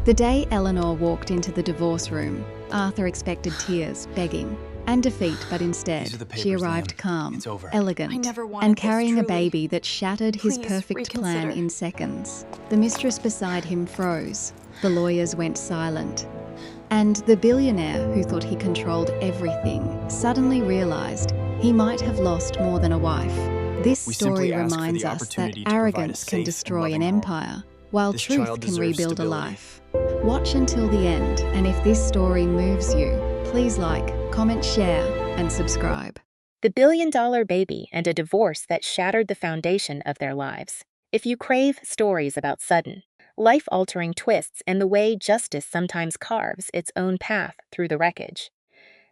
The day Eleanor walked into the divorce room, Arthur expected tears, begging, and defeat, but instead, she arrived calm, elegant, and carrying a baby that shattered his perfect plan in seconds. The mistress beside him froze. The lawyers went silent. And the billionaire, who thought he controlled everything, suddenly realised he might have lost more than a wife. This story reminds us that arrogance can destroy an empire, while truth can rebuild a life. Watch until the end, and if this story moves you, please like, comment, share, and subscribe. The billion-dollar baby and a divorce that shattered the foundation of their lives. If you crave stories about sudden, life-altering twists and the way justice sometimes carves its own path through the wreckage,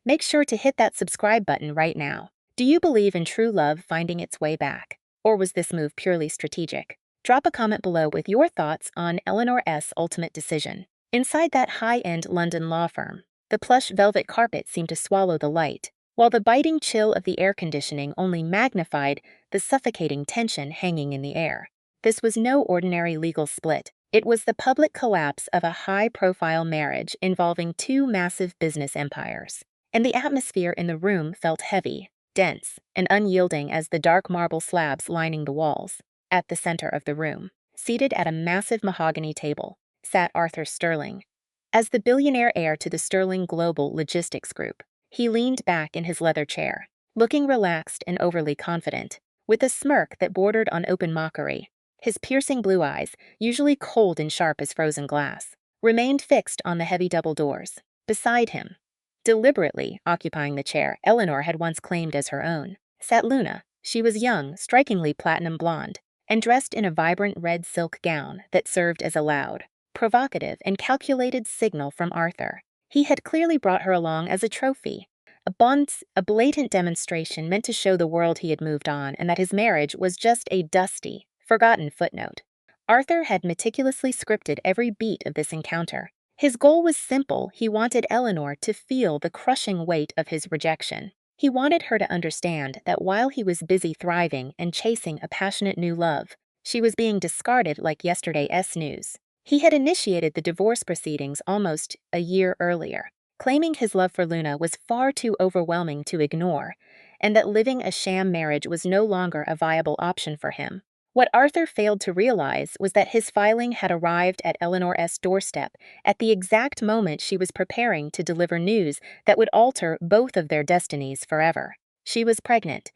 make sure to hit that subscribe button right now. Do you believe in true love finding its way back? Or was this move purely strategic? Drop a comment below with your thoughts on Eleanor's ultimate decision. Inside that high-end London law firm, the plush velvet carpet seemed to swallow the light, while the biting chill of the air conditioning only magnified the suffocating tension hanging in the air. This was no ordinary legal split. It was the public collapse of a high-profile marriage involving two massive business empires. And the atmosphere in the room felt heavy, dense, and unyielding as the dark marble slabs lining the walls. At the center of the room, seated at a massive mahogany table, sat Arthur Sterling. As the billionaire heir to the Sterling Global Logistics Group, he leaned back in his leather chair, looking relaxed and overly confident, with a smirk that bordered on open mockery. His piercing blue eyes, usually cold and sharp as frozen glass, remained fixed on the heavy double doors. Beside him, deliberately occupying the chair Eleanor had once claimed as her own, sat Luna. She was young, strikingly platinum blonde, and dressed in a vibrant red silk gown that served as a loud, provocative, and calculated signal from Arthur. He had clearly brought her along as a trophy, a blatant demonstration meant to show the world he had moved on and that his marriage was just a dusty, forgotten footnote. Arthur had meticulously scripted every beat of this encounter. His goal was simple. He wanted Eleanor to feel the crushing weight of his rejection. He wanted her to understand that while he was busy thriving and chasing a passionate new love, she was being discarded like yesterday's news. He had initiated the divorce proceedings almost a year earlier, claiming his love for Luna was far too overwhelming to ignore, and that living a sham marriage was no longer a viable option for him. What Arthur failed to realize was that his filing had arrived at Eleanor's doorstep at the exact moment she was preparing to deliver news that would alter both of their destinies forever. She was pregnant.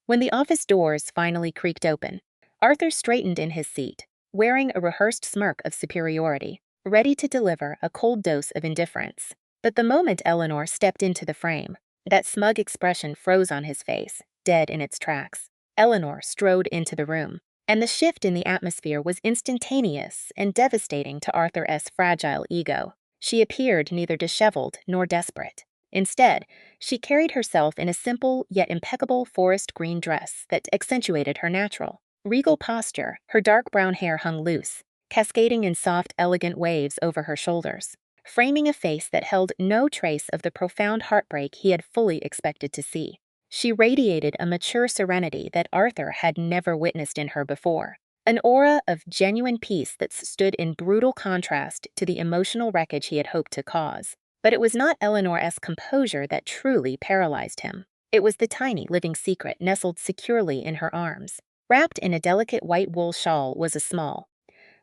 When the office doors finally creaked open, Arthur straightened in his seat, wearing a rehearsed smirk of superiority, ready to deliver a cold dose of indifference. But the moment Eleanor stepped into the frame, that smug expression froze on his face, dead in its tracks. Eleanor strode into the room, and the shift in the atmosphere was instantaneous and devastating to Arthur's fragile ego. She appeared neither disheveled nor desperate. Instead, she carried herself in a simple yet impeccable forest green dress that accentuated her natural, regal posture. Her dark brown hair hung loose, cascading in soft, elegant waves over her shoulders, framing a face that held no trace of the profound heartbreak he had fully expected to see. She radiated a mature serenity that Arthur had never witnessed in her before, an aura of genuine peace that stood in brutal contrast to the emotional wreckage he had hoped to cause. But it was not Eleanor's composure that truly paralyzed him. It was the tiny, living secret nestled securely in her arms. Wrapped in a delicate white wool shawl was a small,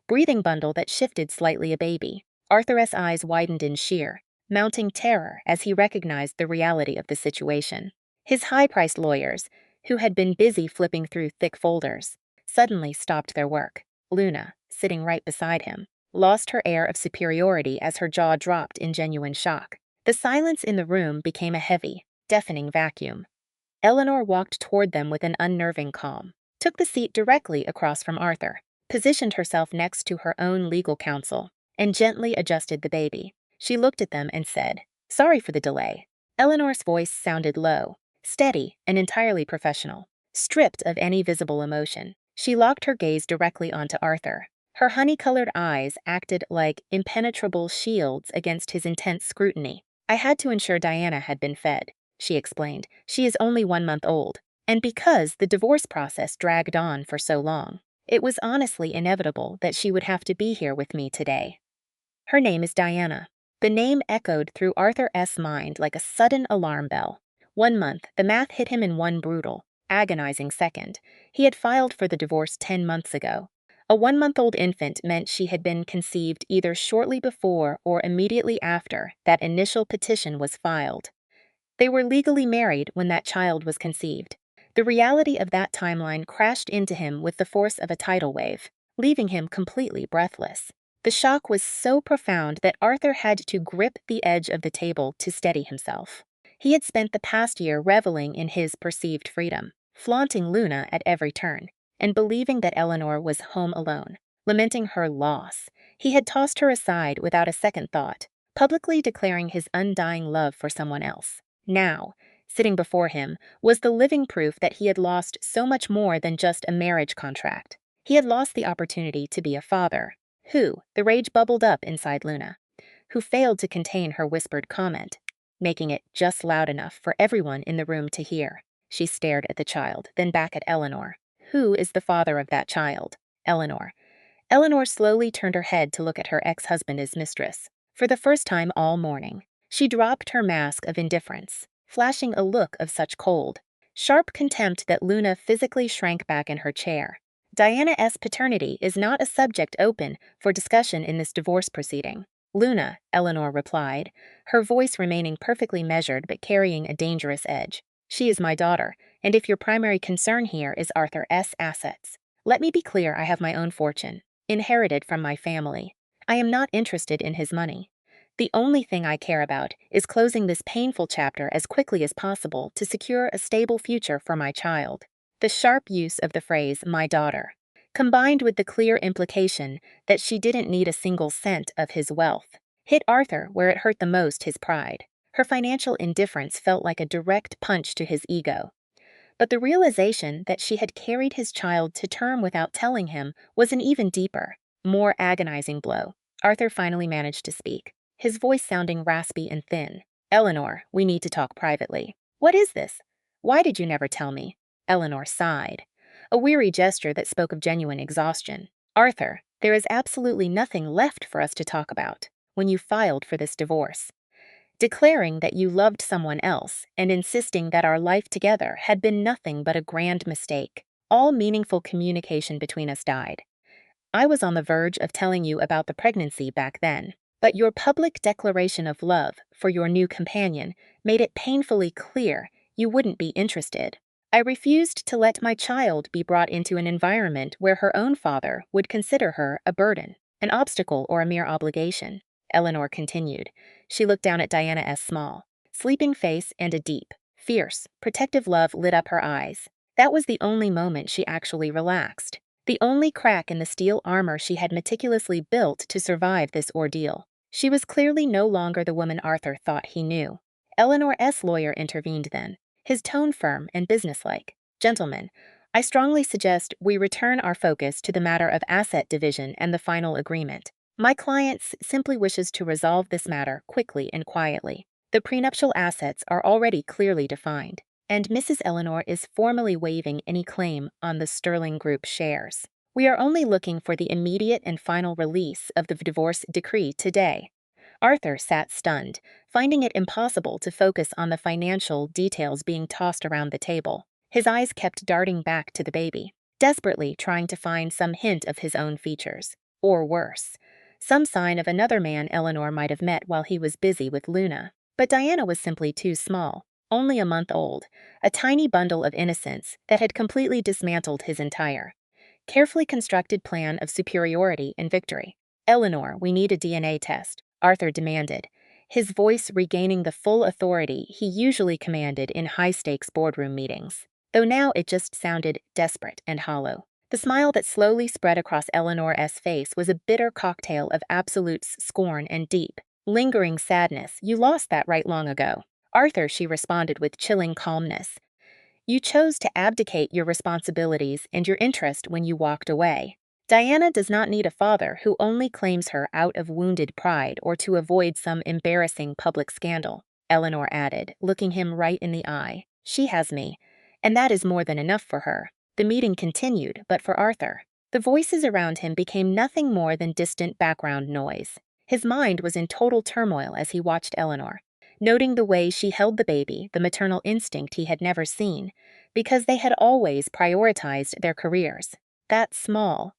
breathing bundle that shifted slightly a baby. Arthur's eyes widened in sheer, mounting terror as he recognized the reality of the situation. His high-priced lawyers, who had been busy flipping through thick folders, suddenly stopped their work. Luna, sitting right beside him, lost her air of superiority as her jaw dropped in genuine shock. The silence in the room became a heavy, deafening vacuum. Eleanor walked toward them with an unnerving calm, took the seat directly across from Arthur, positioned herself next to her own legal counsel, and gently adjusted the baby. She looked at them and said, "Sorry for the delay." Eleanor's voice sounded low, steady, and entirely professional. Stripped of any visible emotion, she locked her gaze directly onto Arthur. Her honey-colored eyes acted like impenetrable shields against his intense scrutiny. "I had to ensure Diana had been fed," she explained. "She is only 1 month old, and because the divorce process dragged on for so long, it was honestly inevitable that she would have to be here with me today." Her name is Diana. The name echoed through Arthur's mind like a sudden alarm bell. 1 month, the math hit him in one brutal, agonizing second. He had filed for the divorce 10 months ago. A 1-month-old infant meant she had been conceived either shortly before or immediately after that initial petition was filed. They were legally married when that child was conceived. The reality of that timeline crashed into him with the force of a tidal wave, leaving him completely breathless. The shock was so profound that Arthur had to grip the edge of the table to steady himself. He had spent the past year reveling in his perceived freedom, flaunting Luna at every turn, and believing that Eleanor was home alone, lamenting her loss. He had tossed her aside without a second thought, publicly declaring his undying love for someone else. Now, sitting before him, was the living proof that he had lost so much more than just a marriage contract. He had lost the opportunity to be a father. The rage bubbled up inside Luna, who failed to contain her whispered comment, making it just loud enough for everyone in the room to hear. She stared at the child, then back at Eleanor. Who is the father of that child? Eleanor. Eleanor slowly turned her head to look at her ex-husband as mistress. For the first time all morning, she dropped her mask of indifference, flashing a look of such cold, sharp contempt that Luna physically shrank back in her chair. Diana's paternity is not a subject open for discussion in this divorce proceeding. Luna, Eleanor replied, her voice remaining perfectly measured but carrying a dangerous edge. She is my daughter, and if your primary concern here is Arthur's assets, let me be clear, I have my own fortune, inherited from my family. I am not interested in his money. The only thing I care about is closing this painful chapter as quickly as possible to secure a stable future for my child. The sharp use of the phrase, my daughter, combined with the clear implication that she didn't need a single cent of his wealth, hit Arthur where it hurt the most, his pride. Her financial indifference felt like a direct punch to his ego. But the realization that she had carried his child to term without telling him was an even deeper, more agonizing blow. Arthur finally managed to speak, his voice sounding raspy and thin. Eleanor, we need to talk privately. What is this? Why did you never tell me? Eleanor sighed, a weary gesture that spoke of genuine exhaustion. Arthur, there is absolutely nothing left for us to talk about when you filed for this divorce. Declaring that you loved someone else and insisting that our life together had been nothing but a grand mistake. All meaningful communication between us died. I was on the verge of telling you about the pregnancy back then, but your public declaration of love for your new companion made it painfully clear you wouldn't be interested. I refused to let my child be brought into an environment where her own father would consider her a burden, an obstacle, or a mere obligation. Eleanor continued. She looked down at Diana's small, sleeping face, and a deep, fierce, protective love lit up her eyes. That was the only moment she actually relaxed, the only crack in the steel armor she had meticulously built to survive this ordeal. She was clearly no longer the woman Arthur thought he knew. Eleanor's lawyer intervened then, his tone firm and businesslike. Gentlemen, I strongly suggest we return our focus to the matter of asset division and the final agreement. My client simply wishes to resolve this matter quickly and quietly. The prenuptial assets are already clearly defined, and Mrs. Eleanor is formally waiving any claim on the Sterling Group shares. We are only looking for the immediate and final release of the divorce decree today. Arthur sat stunned, finding it impossible to focus on the financial details being tossed around the table. His eyes kept darting back to the baby, desperately trying to find some hint of his own features. Or worse, some sign of another man Eleanor might have met while he was busy with Luna. But Diana was simply too small, only a month old, a tiny bundle of innocence that had completely dismantled his entire, carefully constructed plan of superiority and victory. Eleanor, we need a DNA test, Arthur demanded, his voice regaining the full authority he usually commanded in high-stakes boardroom meetings, though now it just sounded desperate and hollow. The smile that slowly spread across Eleanor's face was a bitter cocktail of absolute scorn and deep, lingering sadness. You lost that right long ago. Arthur, she responded with chilling calmness. You chose to abdicate your responsibilities and your interest when you walked away. Diana does not need a father who only claims her out of wounded pride or to avoid some embarrassing public scandal, Eleanor added, looking him right in the eye. She has me, and that is more than enough for her. The meeting continued, but for Arthur, the voices around him became nothing more than distant background noise. His mind was in total turmoil as he watched Eleanor, noting the way she held the baby, the maternal instinct he had never seen, because they had always prioritized their careers. That small,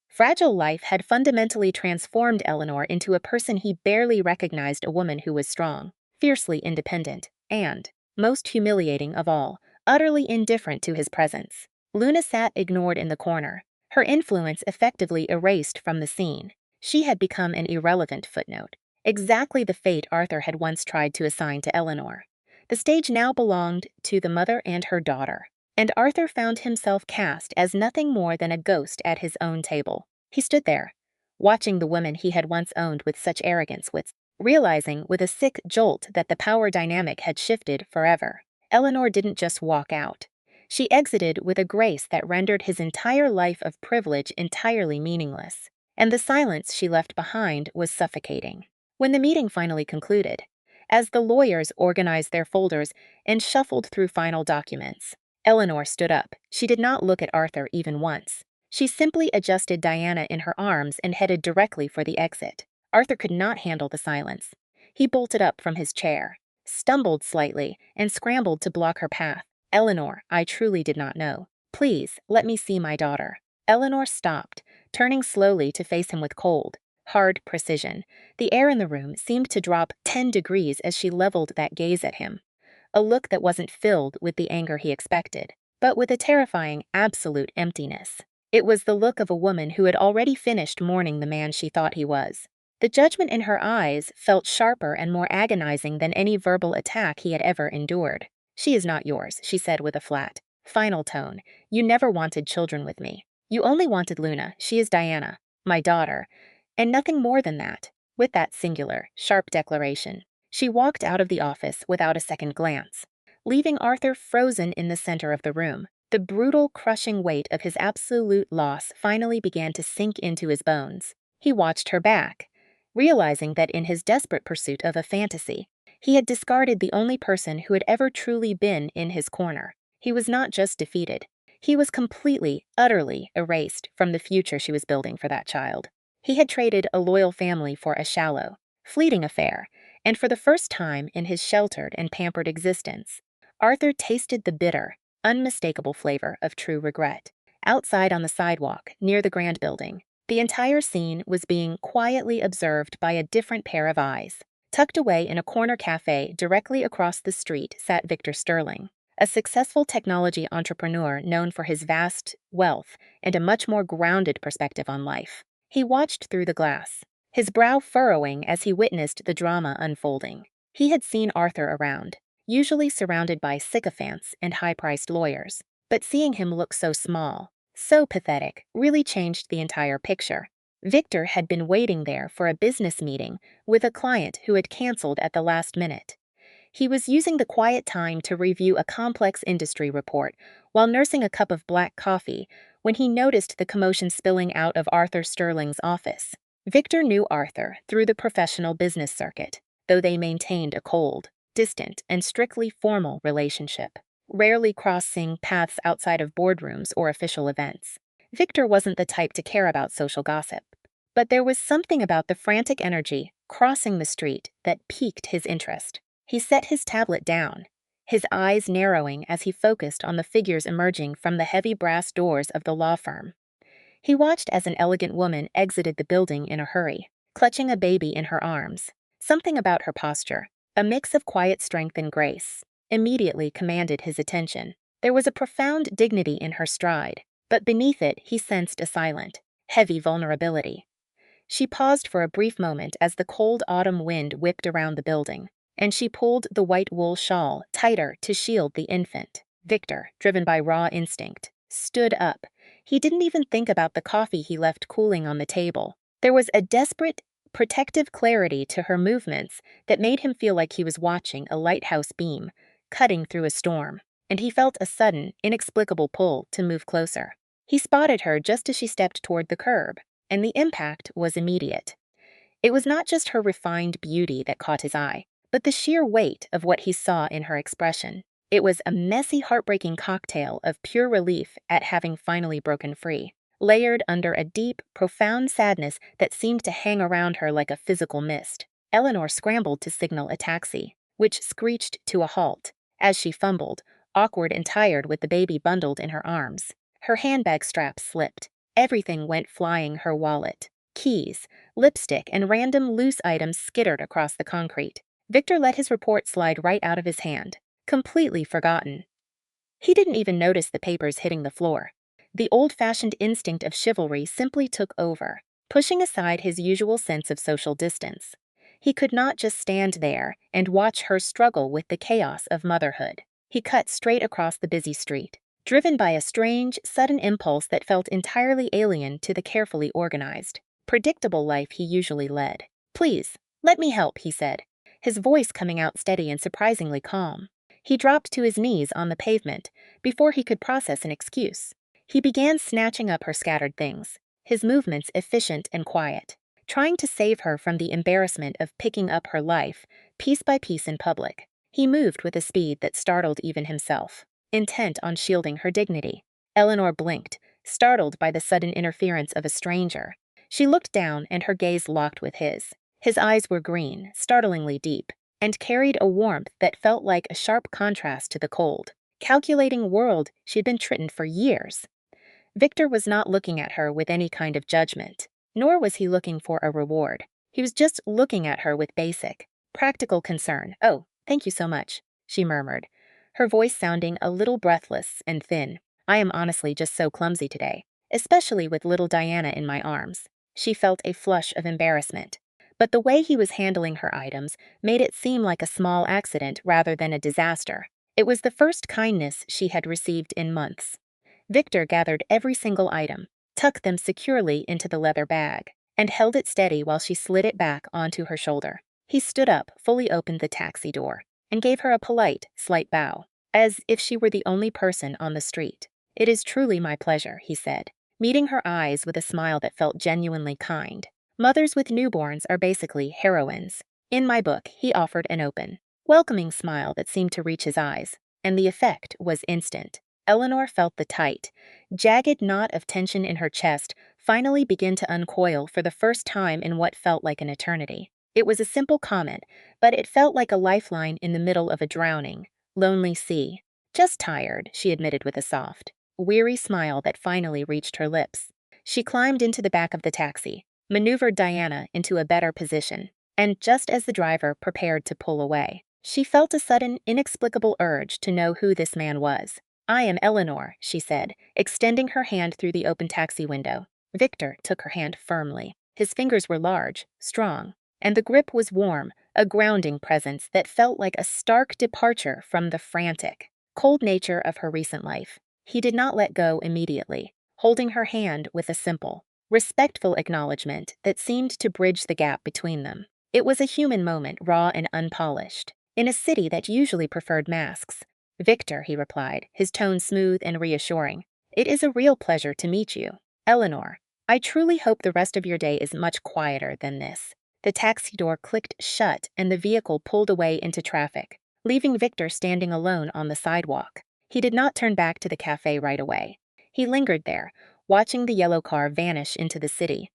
fragile life had fundamentally transformed Eleanor into a person he barely recognized, a woman who was strong, fiercely independent, and, most humiliating of all, utterly indifferent to his presence. Luna sat ignored in the corner, her influence effectively erased from the scene. She had become an irrelevant footnote, exactly the fate Arthur had once tried to assign to Eleanor. The stage now belonged to the mother and her daughter, and Arthur found himself cast as nothing more than a ghost at his own table. He stood there, watching the woman he had once owned with such arrogance, realizing with a sick jolt that the power dynamic had shifted forever. Eleanor didn't just walk out. She exited with a grace that rendered his entire life of privilege entirely meaningless, and the silence she left behind was suffocating. When the meeting finally concluded, as the lawyers organized their folders and shuffled through final documents, Eleanor stood up. She did not look at Arthur even once. She simply adjusted Diana in her arms and headed directly for the exit. Arthur could not handle the silence. He bolted up from his chair, stumbled slightly, and scrambled to block her path. Eleanor, I truly did not know. Please, let me see my daughter. Eleanor stopped, turning slowly to face him with cold, hard precision. The air in the room seemed to drop 10 degrees as she leveled that gaze at him. A look that wasn't filled with the anger he expected, but with a terrifying, absolute emptiness. It was the look of a woman who had already finished mourning the man she thought he was. The judgment in her eyes felt sharper and more agonizing than any verbal attack he had ever endured. She is not yours, she said with a flat, final tone. You never wanted children with me. You only wanted Luna. She is Diana, my daughter, and nothing more than that. With that singular, sharp declaration, she walked out of the office without a second glance, leaving Arthur frozen in the center of the room. The brutal, crushing weight of his absolute loss finally began to sink into his bones. He watched her back, realizing that in his desperate pursuit of a fantasy, he had discarded the only person who had ever truly been in his corner. He was not just defeated. He was completely, utterly erased from the future she was building for that child. He had traded a loyal family for a shallow, fleeting affair, and for the first time in his sheltered and pampered existence, Arthur tasted the bitter, unmistakable flavor of true regret. Outside on the sidewalk, near the Grand Building, the entire scene was being quietly observed by a different pair of eyes. Tucked away in a corner cafe directly across the street sat Victor Sterling, a successful technology entrepreneur known for his vast wealth and a much more grounded perspective on life. He watched through the glass, his brow furrowing as he witnessed the drama unfolding. He had seen Arthur around, usually surrounded by sycophants and high-priced lawyers, but seeing him look so small, so pathetic, really changed the entire picture. Victor had been waiting there for a business meeting with a client who had canceled at the last minute. He was using the quiet time to review a complex industry report while nursing a cup of black coffee when he noticed the commotion spilling out of Arthur Sterling's office. Victor knew Arthur through the professional business circuit, though they maintained a cold, distant, and strictly formal relationship, rarely crossing paths outside of boardrooms or official events. Victor wasn't the type to care about social gossip, but there was something about the frantic energy crossing the street that piqued his interest. He set his tablet down, his eyes narrowing as he focused on the figures emerging from the heavy brass doors of the law firm. He watched as an elegant woman exited the building in a hurry, clutching a baby in her arms. Something about her posture, a mix of quiet strength and grace, immediately commanded his attention. There was a profound dignity in her stride, but beneath it he sensed a silent, heavy vulnerability. She paused for a brief moment as the cold autumn wind whipped around the building, and she pulled the white wool shawl tighter to shield the infant. Victor, driven by raw instinct, stood up. He didn't even think about the coffee he left cooling on the table. There was a desperate, protective clarity to her movements that made him feel like he was watching a lighthouse beam cutting through a storm, and he felt a sudden, inexplicable pull to move closer. He spotted her just as she stepped toward the curb, and the impact was immediate. It was not just her refined beauty that caught his eye, but the sheer weight of what he saw in her expression. It was a messy, heartbreaking cocktail of pure relief at having finally broken free, layered under a deep, profound sadness that seemed to hang around her like a physical mist. Eleanor scrambled to signal a taxi, which screeched to a halt. As she fumbled, awkward and tired with the baby bundled in her arms, her handbag strap slipped. Everything went flying: her wallet, keys, lipstick, and random loose items skittered across the concrete. Victor let his report slide right out of his hand, completely forgotten. He didn't even notice the papers hitting the floor. The old-fashioned instinct of chivalry simply took over, pushing aside his usual sense of social distance. He could not just stand there and watch her struggle with the chaos of motherhood. He cut straight across the busy street, driven by a strange, sudden impulse that felt entirely alien to the carefully organized, predictable life he usually led. "Please, let me help," he said, his voice coming out steady and surprisingly calm. He dropped to his knees on the pavement before he could process an excuse. He began snatching up her scattered things, his movements efficient and quiet, trying to save her from the embarrassment of picking up her life, piece by piece in public. He moved with a speed that startled even himself, intent on shielding her dignity. Eleanor blinked, startled by the sudden interference of a stranger. She looked down and her gaze locked with his. His eyes were green, startlingly deep, and carried a warmth that felt like a sharp contrast to the cold, calculating world she'd been tricked for years. Victor was not looking at her with any kind of judgment, nor was he looking for a reward. He was just looking at her with basic, practical concern. "Oh, thank you so much," she murmured, her voice sounding a little breathless and thin. "I am honestly just so clumsy today, especially with little Diana in my arms." She felt a flush of embarrassment, but the way he was handling her items made it seem like a small accident rather than a disaster. It was the first kindness she had received in months. Victor gathered every single item, tucked them securely into the leather bag, and held it steady while she slid it back onto her shoulder. He stood up, fully opened the taxi door, and gave her a polite, slight bow, as if she were the only person on the street. "It is truly my pleasure," he said, meeting her eyes with a smile that felt genuinely kind. "Mothers with newborns are basically heroines. In my book," he offered an open, welcoming smile that seemed to reach his eyes, and the effect was instant. Eleanor felt the tight, jagged knot of tension in her chest finally begin to uncoil for the first time in what felt like an eternity. It was a simple comment, but it felt like a lifeline in the middle of a drowning, lonely sea. "Just tired," she admitted with a soft, weary smile that finally reached her lips. She climbed into the back of the taxi, maneuvered Diana into a better position, and just as the driver prepared to pull away, she felt a sudden, inexplicable urge to know who this man was. "I am Eleanor," she said, extending her hand through the open taxi window. Victor took her hand firmly. His fingers were large, strong, and the grip was warm, a grounding presence that felt like a stark departure from the frantic, cold nature of her recent life. He did not let go immediately, holding her hand with a simple, respectful acknowledgement that seemed to bridge the gap between them. It was a human moment, raw and unpolished, in a city that usually preferred masks. "Victor," he replied, his tone smooth and reassuring. "It is a real pleasure to meet you. Eleanor, I truly hope the rest of your day is much quieter than this." The taxi door clicked shut and the vehicle pulled away into traffic, leaving Victor standing alone on the sidewalk. He did not turn back to the cafe right away. He lingered there, watching the yellow car vanish into the city,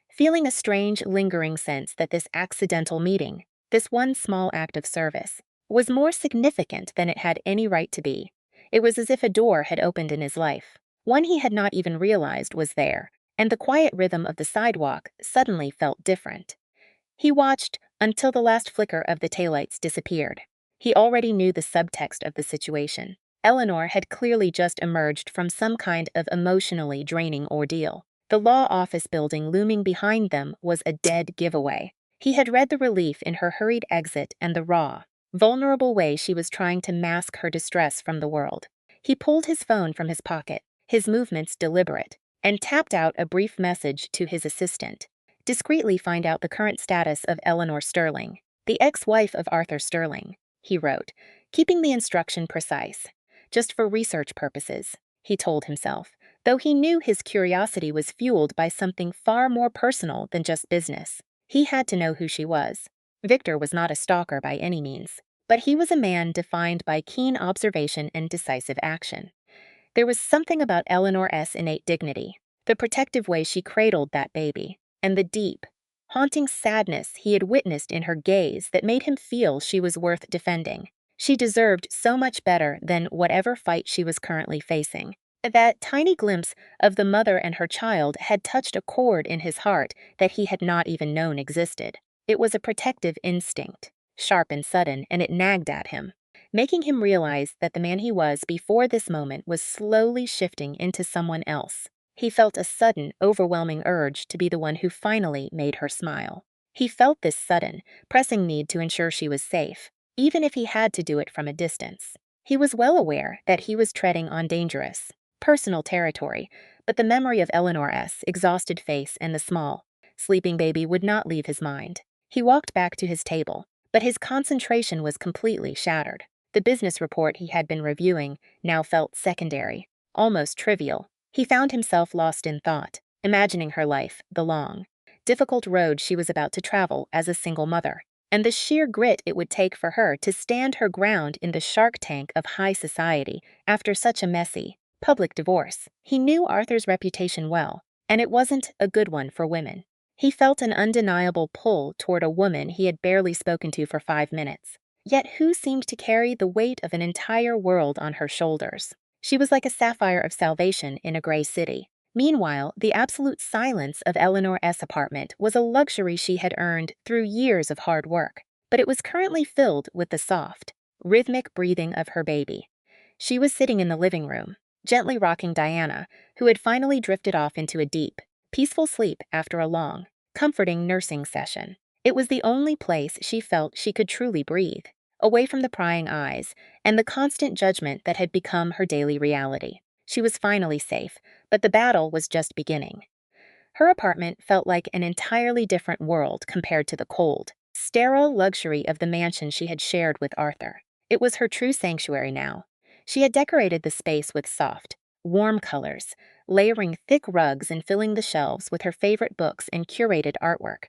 feeling a strange, lingering sense that this accidental meeting, this one small act of service, was more significant than it had any right to be. It was as if a door had opened in his life, one he had not even realized was there, and the quiet rhythm of the sidewalk suddenly felt different. He watched until the last flicker of the taillights disappeared. He already knew the subtext of the situation. Eleanor had clearly just emerged from some kind of emotionally draining ordeal. The law office building looming behind them was a dead giveaway. He had read the relief in her hurried exit and the raw, vulnerable way she was trying to mask her distress from the world. He pulled his phone from his pocket, his movements deliberate, and tapped out a brief message to his assistant. "Discreetly find out the current status of Eleanor Sterling, the ex-wife of Arthur Sterling," he wrote, keeping the instruction precise. "Just for research purposes," he told himself, though he knew his curiosity was fueled by something far more personal than just business. He had to know who she was. Victor was not a stalker by any means, but he was a man defined by keen observation and decisive action. There was something about Eleanor's innate dignity, the protective way she cradled that baby, and the deep, haunting sadness he had witnessed in her gaze that made him feel she was worth defending. She deserved so much better than whatever fight she was currently facing. That tiny glimpse of the mother and her child had touched a chord in his heart that he had not even known existed. It was a protective instinct, sharp and sudden, and it nagged at him, making him realize that the man he was before this moment was slowly shifting into someone else. He felt a sudden, overwhelming urge to be the one who finally made her smile. He felt this sudden, pressing need to ensure she was safe, even if he had to do it from a distance. He was well aware that he was treading on dangerous, personal territory, but the memory of Eleanor's exhausted face and the small, sleeping baby would not leave his mind. He walked back to his table, but his concentration was completely shattered. The business report he had been reviewing now felt secondary, almost trivial. He found himself lost in thought, imagining her life, the long, difficult road she was about to travel as a single mother, and the sheer grit it would take for her to stand her ground in the shark tank of high society after such a messy, public divorce. He knew Arthur's reputation well, and it wasn't a good one for women. He felt an undeniable pull toward a woman he had barely spoken to for 5 minutes, yet who seemed to carry the weight of an entire world on her shoulders. She was like a sapphire of salvation in a gray city. Meanwhile, the absolute silence of Eleanor's apartment was a luxury she had earned through years of hard work, but it was currently filled with the soft, rhythmic breathing of her baby. She was sitting in the living room, gently rocking Diana, who had finally drifted off into a deep, peaceful sleep after a long, comforting nursing session. It was the only place she felt she could truly breathe, away from the prying eyes and the constant judgment that had become her daily reality. She was finally safe, but the battle was just beginning. Her apartment felt like an entirely different world compared to the cold, sterile luxury of the mansion she had shared with Arthur. It was her true sanctuary now. She had decorated the space with soft, warm colors, layering thick rugs and filling the shelves with her favorite books and curated artwork.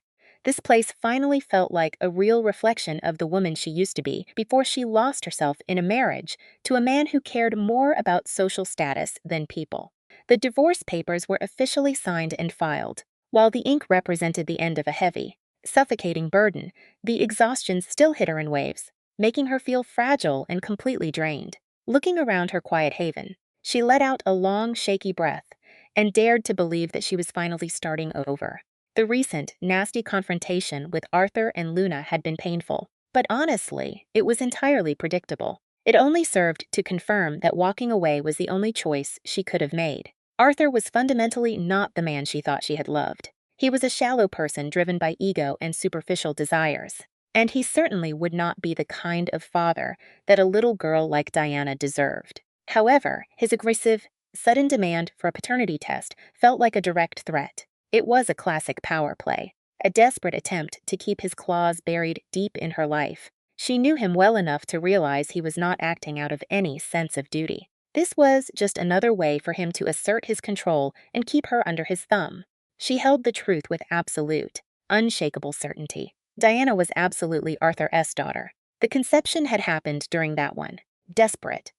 This place finally felt like a real reflection of the woman she used to be before she lost herself in a marriage to a man who cared more about social status than people. The divorce papers were officially signed and filed. While the ink represented the end of a heavy, suffocating burden, the exhaustion still hit her in waves, making her feel fragile and completely drained. Looking around her quiet haven, she let out a long, shaky breath and dared to believe that she was finally starting over. The recent, nasty confrontation with Arthur and Luna had been painful, but honestly, it was entirely predictable. It only served to confirm that walking away was the only choice she could have made. Arthur was fundamentally not the man she thought she had loved. He was a shallow person driven by ego and superficial desires, and he certainly would not be the kind of father that a little girl like Diana deserved. However, his aggressive, sudden demand for a paternity test felt like a direct threat. It was a classic power play, a desperate attempt to keep his claws buried deep in her life. She knew him well enough to realize he was not acting out of any sense of duty. This was just another way for him to assert his control and keep her under his thumb. She held the truth with absolute, unshakable certainty. Diana was absolutely Arthur's daughter. The conception had happened during that one, desperate,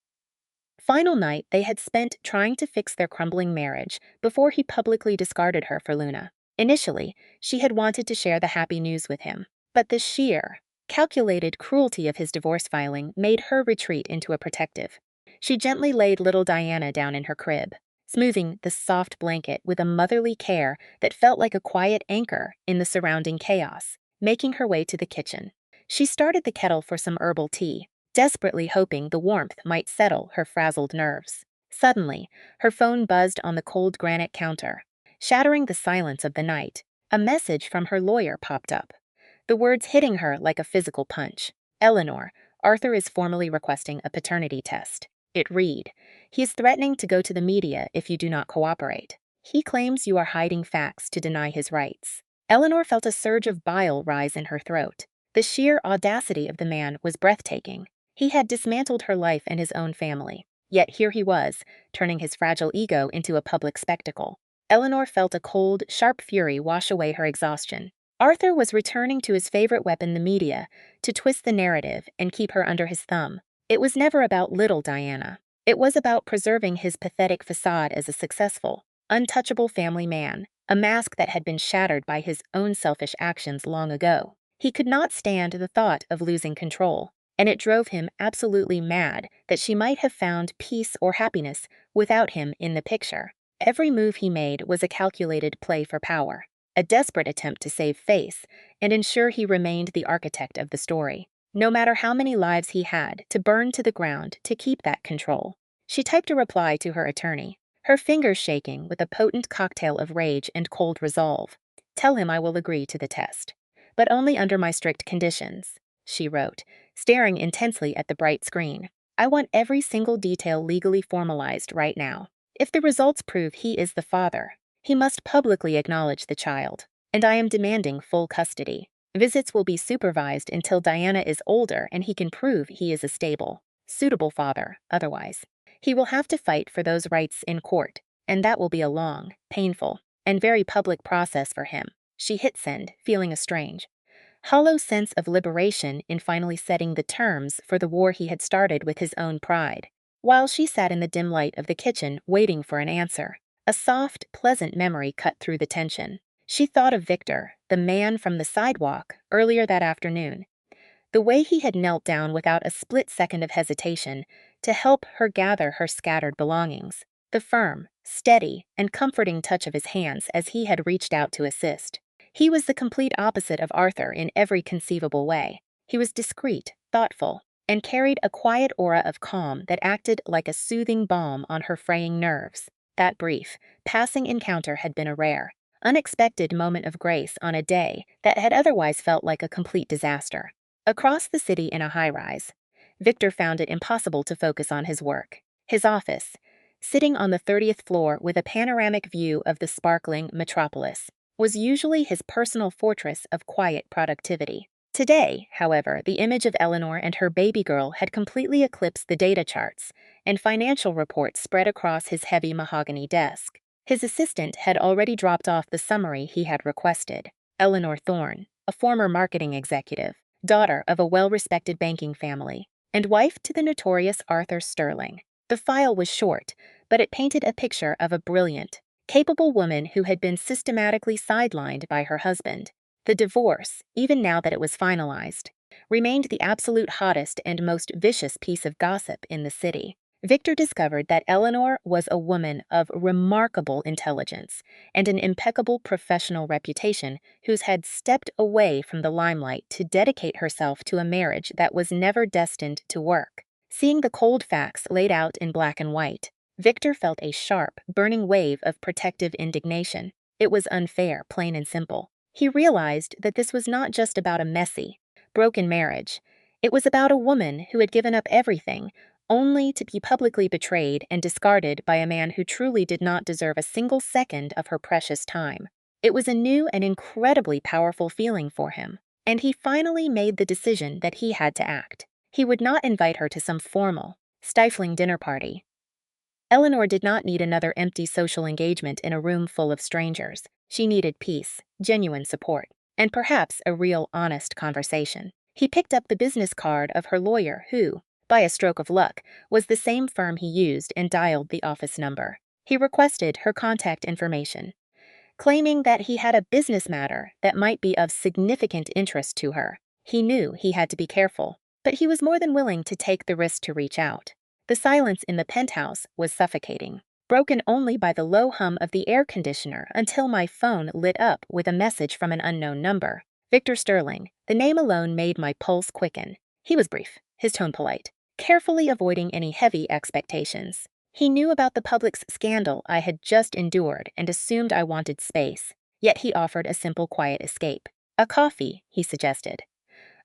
final night they had spent trying to fix their crumbling marriage before he publicly discarded her for Luna. Initially, she had wanted to share the happy news with him, but the sheer, calculated cruelty of his divorce filing made her retreat into a protective. She gently laid little Diana down in her crib, smoothing the soft blanket with a motherly care that felt like a quiet anchor in the surrounding chaos, making her way to the kitchen. She started the kettle for some herbal tea, desperately hoping the warmth might settle her frazzled nerves. Suddenly, her phone buzzed on the cold granite counter. Shattering the silence of the night, a message from her lawyer popped up, the words hitting her like a physical punch. Eleanor, Arthur is formally requesting a paternity test. It read, he is threatening to go to the media if you do not cooperate. He claims you are hiding facts to deny his rights. Eleanor felt a surge of bile rise in her throat. The sheer audacity of the man was breathtaking. He had dismantled her life and his own family, yet here he was, turning his fragile ego into a public spectacle. Eleanor felt a cold, sharp fury wash away her exhaustion. Arthur was returning to his favorite weapon, the media, to twist the narrative and keep her under his thumb. It was never about little Diana. It was about preserving his pathetic facade as a successful, untouchable family man, a mask that had been shattered by his own selfish actions long ago. He could not stand the thought of losing control, and it drove him absolutely mad that she might have found peace or happiness without him in the picture. Every move he made was a calculated play for power, a desperate attempt to save face and ensure he remained the architect of the story, no matter how many lives he had to burn to the ground to keep that control. She typed a reply to her attorney, her fingers shaking with a potent cocktail of rage and cold resolve. "Tell him I will agree to the test, but only under my strict conditions," she wrote, staring intensely at the bright screen. "I want every single detail legally formalized right now. If the results prove he is the father, he must publicly acknowledge the child, and I am demanding full custody. Visits will be supervised until Diana is older and he can prove he is a stable, suitable father otherwise. He will have to fight for those rights in court, and that will be a long, painful, and very public process for him." She hit send, feeling a strange, hollow sense of liberation in finally setting the terms for the war he had started with his own pride. While she sat in the dim light of the kitchen waiting for an answer, a soft, pleasant memory cut through the tension. She thought of Victor, the man from the sidewalk, earlier that afternoon. The way he had knelt down without a split second of hesitation to help her gather her scattered belongings. The firm, steady, and comforting touch of his hands as he had reached out to assist. He was the complete opposite of Arthur in every conceivable way. He was discreet, thoughtful, and carried a quiet aura of calm that acted like a soothing balm on her fraying nerves. That brief, passing encounter had been a rare, unexpected moment of grace on a day that had otherwise felt like a complete disaster. Across the city in a high-rise, Victor found it impossible to focus on his work. His office, sitting on the 30th floor with a panoramic view of the sparkling metropolis, was usually his personal fortress of quiet productivity. Today, however, the image of Eleanor and her baby girl had completely eclipsed the data charts, and financial reports spread across his heavy mahogany desk. His assistant had already dropped off the summary he had requested. Eleanor Thorne, a former marketing executive, daughter of a well-respected banking family, and wife to the notorious Arthur Sterling. The file was short, but it painted a picture of a brilliant, capable woman who had been systematically sidelined by her husband. The divorce, even now that it was finalized, remained the absolute hottest and most vicious piece of gossip in the city. Victor discovered that Eleanor was a woman of remarkable intelligence and an impeccable professional reputation who had stepped away from the limelight to dedicate herself to a marriage that was never destined to work. Seeing the cold facts laid out in black and white, Victor felt a sharp, burning wave of protective indignation. It was unfair, plain and simple. He realized that this was not just about a messy, broken marriage. It was about a woman who had given up everything, only to be publicly betrayed and discarded by a man who truly did not deserve a single second of her precious time. It was a new and incredibly powerful feeling for him, and he finally made the decision that he had to act. He would not invite her to some formal, stifling dinner party. Eleanor did not need another empty social engagement in a room full of strangers. She needed peace, genuine support, and perhaps a real, honest conversation. He picked up the business card of her lawyer who, by a stroke of luck, was the same firm he used and dialed the office number. He requested her contact information, claiming that he had a business matter that might be of significant interest to her. He knew he had to be careful, but he was more than willing to take the risk to reach out. The silence in the penthouse was suffocating, broken only by the low hum of the air conditioner until my phone lit up with a message from an unknown number. Victor Sterling. The name alone made my pulse quicken. He was brief, his tone polite, carefully avoiding any heavy expectations. He knew about the public's scandal I had just endured and assumed I wanted space, yet he offered a simple, quiet escape. A coffee, he suggested.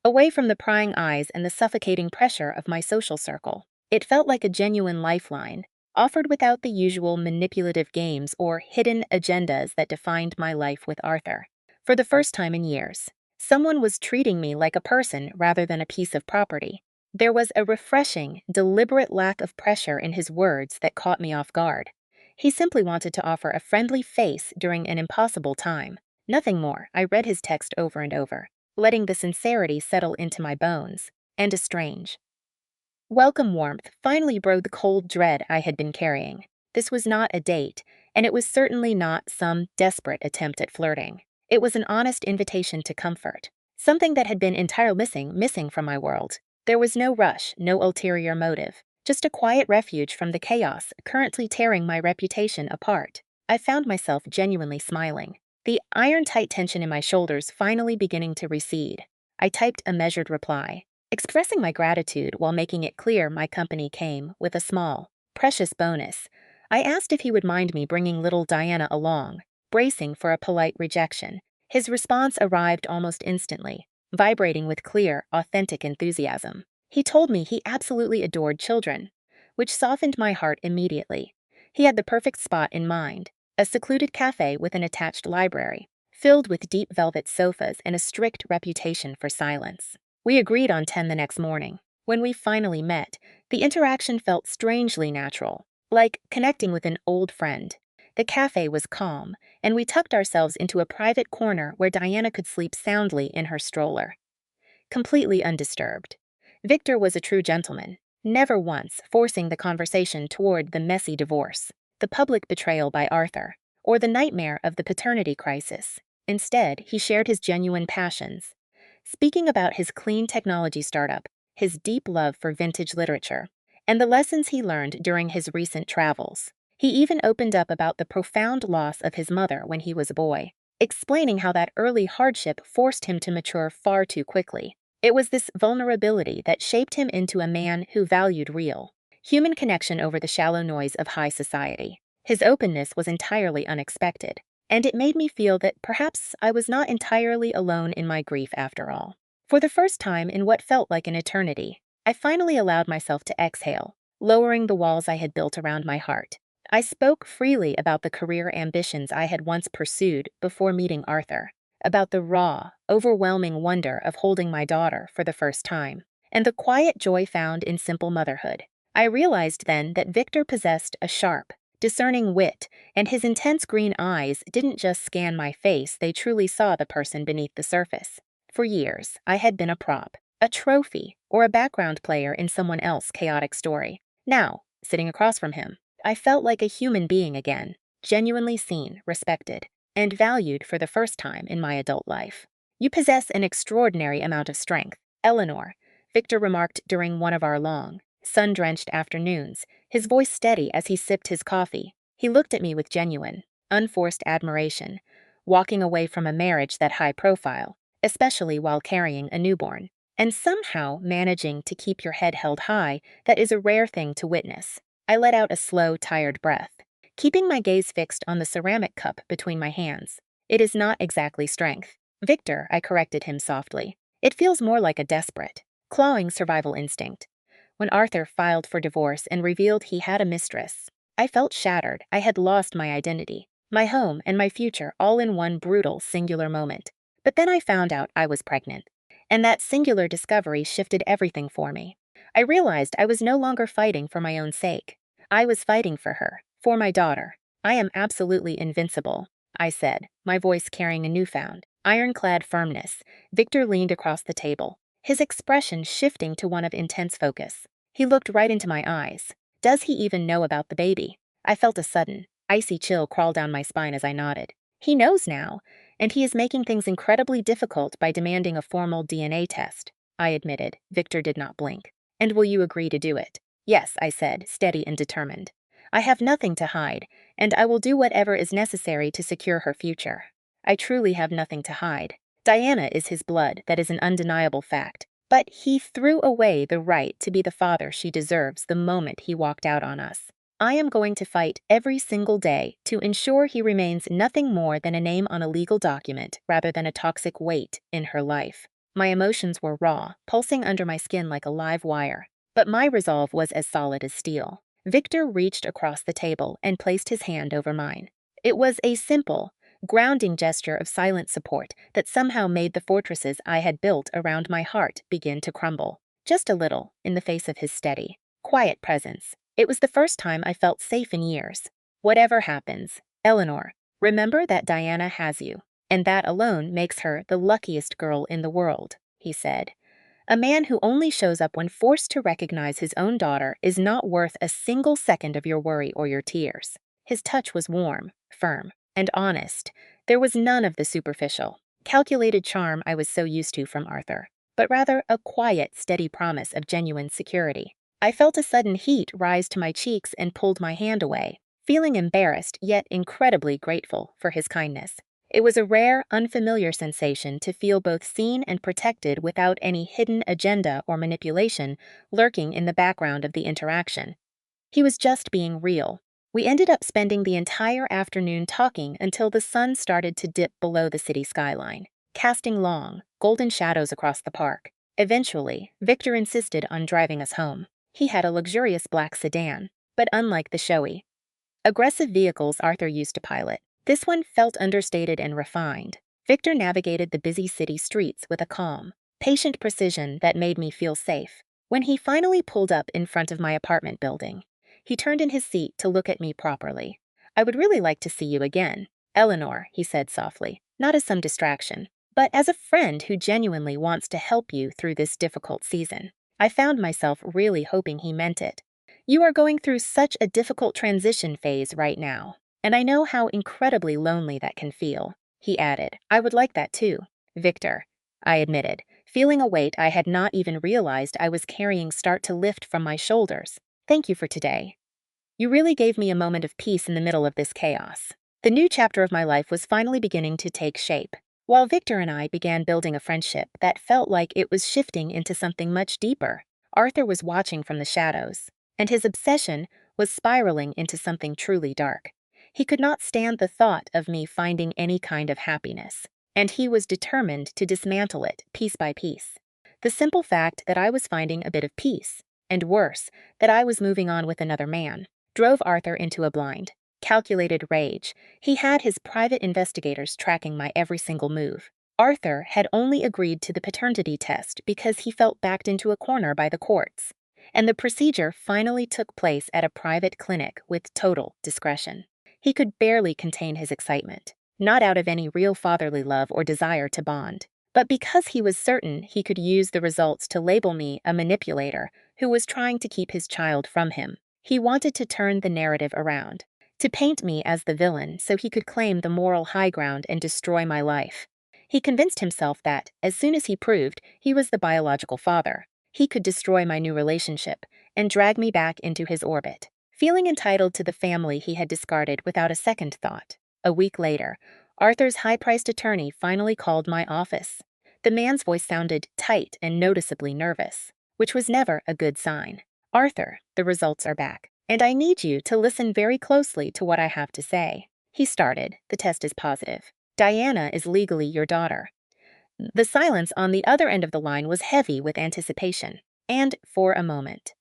Away from the prying eyes and the suffocating pressure of my social circle. It felt like a genuine lifeline, offered without the usual manipulative games or hidden agendas that defined my life with Arthur. For the first time in years, someone was treating me like a person rather than a piece of property. There was a refreshing, deliberate lack of pressure in his words that caught me off guard. He simply wanted to offer a friendly face during an impossible time. Nothing more. I read his text over and over, letting the sincerity settle into my bones. And a strange, welcome warmth finally broke the cold dread I had been carrying. This was not a date, And it was certainly not some desperate attempt at flirting. It was an honest invitation to comfort, something that had been entirely missing from my world. There was no rush, no ulterior motive, just a quiet refuge from the chaos currently tearing my reputation apart. I found myself genuinely smiling, the iron-tight tension in my shoulders finally beginning to recede. I typed a measured reply, expressing my gratitude while making it clear my company came with a small, precious bonus. I asked if he would mind me bringing little Diana along, bracing for a polite rejection. His response arrived almost instantly, vibrating with clear, authentic enthusiasm. He told me he absolutely adored children, which softened my heart immediately. He had the perfect spot in mind, a secluded cafe with an attached library, filled with deep velvet sofas and a strict reputation for silence. We agreed on 10 the next morning. When we finally met, the interaction felt strangely natural, like connecting with an old friend. The cafe was calm, and we tucked ourselves into a private corner where Diana could sleep soundly in her stroller, completely undisturbed. Victor was a true gentleman, never once forcing the conversation toward the messy divorce, the public betrayal by Arthur, or the nightmare of the paternity crisis. Instead, he shared his genuine passions, speaking about his clean technology startup, his deep love for vintage literature, and the lessons he learned during his recent travels. He even opened up about the profound loss of his mother when he was a boy, explaining how that early hardship forced him to mature far too quickly. It was this vulnerability that shaped him into a man who valued real, human connection over the shallow noise of high society. His openness was entirely unexpected, and it made me feel that perhaps I was not entirely alone in my grief after all. For the first time in what felt like an eternity, I finally allowed myself to exhale, lowering the walls I had built around my heart. I spoke freely about the career ambitions I had once pursued before meeting Arthur, about the raw, overwhelming wonder of holding my daughter for the first time, and the quiet joy found in simple motherhood. I realized then that Victor possessed a sharp, discerning wit, and his intense green eyes didn't just scan my face, they truly saw the person beneath the surface. For years, I had been a prop, a trophy, or a background player in someone else's chaotic story. Now, sitting across from him, I felt like a human being again, genuinely seen, respected, and valued for the first time in my adult life. "You possess an extraordinary amount of strength, Eleanor," Victor remarked during one of our long, sun-drenched afternoons, his voice steady as he sipped his coffee. He looked at me with genuine, unforced admiration, walking away from a marriage that high profile, especially while carrying a newborn, and somehow managing to keep your head held high, that is a rare thing to witness. I let out a slow, tired breath, keeping my gaze fixed on the ceramic cup between my hands. "It is not exactly strength, Victor," I corrected him softly. "It feels more like a desperate, clawing survival instinct." When Arthur filed for divorce and revealed he had a mistress, I felt shattered. I had lost my identity, my home, and my future all in one brutal, singular moment. But then I found out I was pregnant, and that singular discovery shifted everything for me. I realized I was no longer fighting for my own sake. I was fighting for her, for my daughter. "I am absolutely invincible," I said, my voice carrying a newfound, ironclad firmness. Victor leaned across the table, his expression shifting to one of intense focus. He looked right into my eyes. Does he even know about the baby? I felt a sudden, icy chill crawl down my spine as I nodded. He knows now, and he is making things incredibly difficult by demanding a formal DNA test, I admitted. Victor did not blink. "And will you agree to do it?" "Yes," I said, steady and determined. "I have nothing to hide, and I will do whatever is necessary to secure her future." I truly have nothing to hide. Diana is his blood, that is an undeniable fact. But he threw away the right to be the father she deserves the moment he walked out on us. I am going to fight every single day to ensure he remains nothing more than a name on a legal document rather than a toxic weight in her life. My emotions were raw, pulsing under my skin like a live wire. But my resolve was as solid as steel. Victor reached across the table and placed his hand over mine. It was a simple, grounding gesture of silent support that somehow made the fortresses I had built around my heart begin to crumble. Just a little, in the face of his steady, quiet presence. It was the first time I felt safe in years. "Whatever happens, Eleanor, remember that Diana has you, and that alone makes her the luckiest girl in the world," he said. "A man who only shows up when forced to recognize his own daughter is not worth a single second of your worry or your tears." His touch was warm, firm, and honest. There was none of the superficial, calculated charm I was so used to from Arthur, but rather a quiet, steady promise of genuine security. I felt a sudden heat rise to my cheeks and pulled my hand away, feeling embarrassed yet incredibly grateful for his kindness. It was a rare, unfamiliar sensation to feel both seen and protected without any hidden agenda or manipulation lurking in the background of the interaction. He was just being real. We ended up spending the entire afternoon talking until the sun started to dip below the city skyline, casting long, golden shadows across the park. Eventually, Victor insisted on driving us home. He had a luxurious black sedan, but unlike the showy, aggressive vehicles Arthur used to pilot, this one felt understated and refined. Victor navigated the busy city streets with a calm, patient precision that made me feel safe. When he finally pulled up in front of my apartment building, he turned in his seat to look at me properly. "I would really like to see you again, Eleanor," he said softly, "not as some distraction, but as a friend who genuinely wants to help you through this difficult season." I found myself really hoping he meant it. "You are going through such a difficult transition phase right now, and I know how incredibly lonely that can feel," he added. "I would like that too, Victor," I admitted, feeling a weight I had not even realized I was carrying start to lift from my shoulders. "Thank you for today. You really gave me a moment of peace in the middle of this chaos." The new chapter of my life was finally beginning to take shape. While Victor and I began building a friendship that felt like it was shifting into something much deeper, Arthur was watching from the shadows, and his obsession was spiraling into something truly dark. He could not stand the thought of me finding any kind of happiness, and he was determined to dismantle it piece by piece. The simple fact that I was finding a bit of peace, and worse, that I was moving on with another man, drove Arthur into a blind, calculated rage. He had his private investigators tracking my every single move. Arthur had only agreed to the paternity test because he felt backed into a corner by the courts, and the procedure finally took place at a private clinic with total discretion. He could barely contain his excitement, not out of any real fatherly love or desire to bond, but because he was certain he could use the results to label me a manipulator who was trying to keep his child from him. He wanted to turn the narrative around, to paint me as the villain so he could claim the moral high ground and destroy my life. He convinced himself that, as soon as he proved he was the biological father, he could destroy my new relationship and drag me back into his orbit, feeling entitled to the family he had discarded without a second thought. A week later, Arthur's high-priced attorney finally called my office. The man's voice sounded tight and noticeably nervous, which was never a good sign. "Arthur, the results are back, and I need you to listen very closely to what I have to say," he started. "The test is positive. Diana is legally your daughter." The silence on the other end of the line was heavy with anticipation, and for a moment,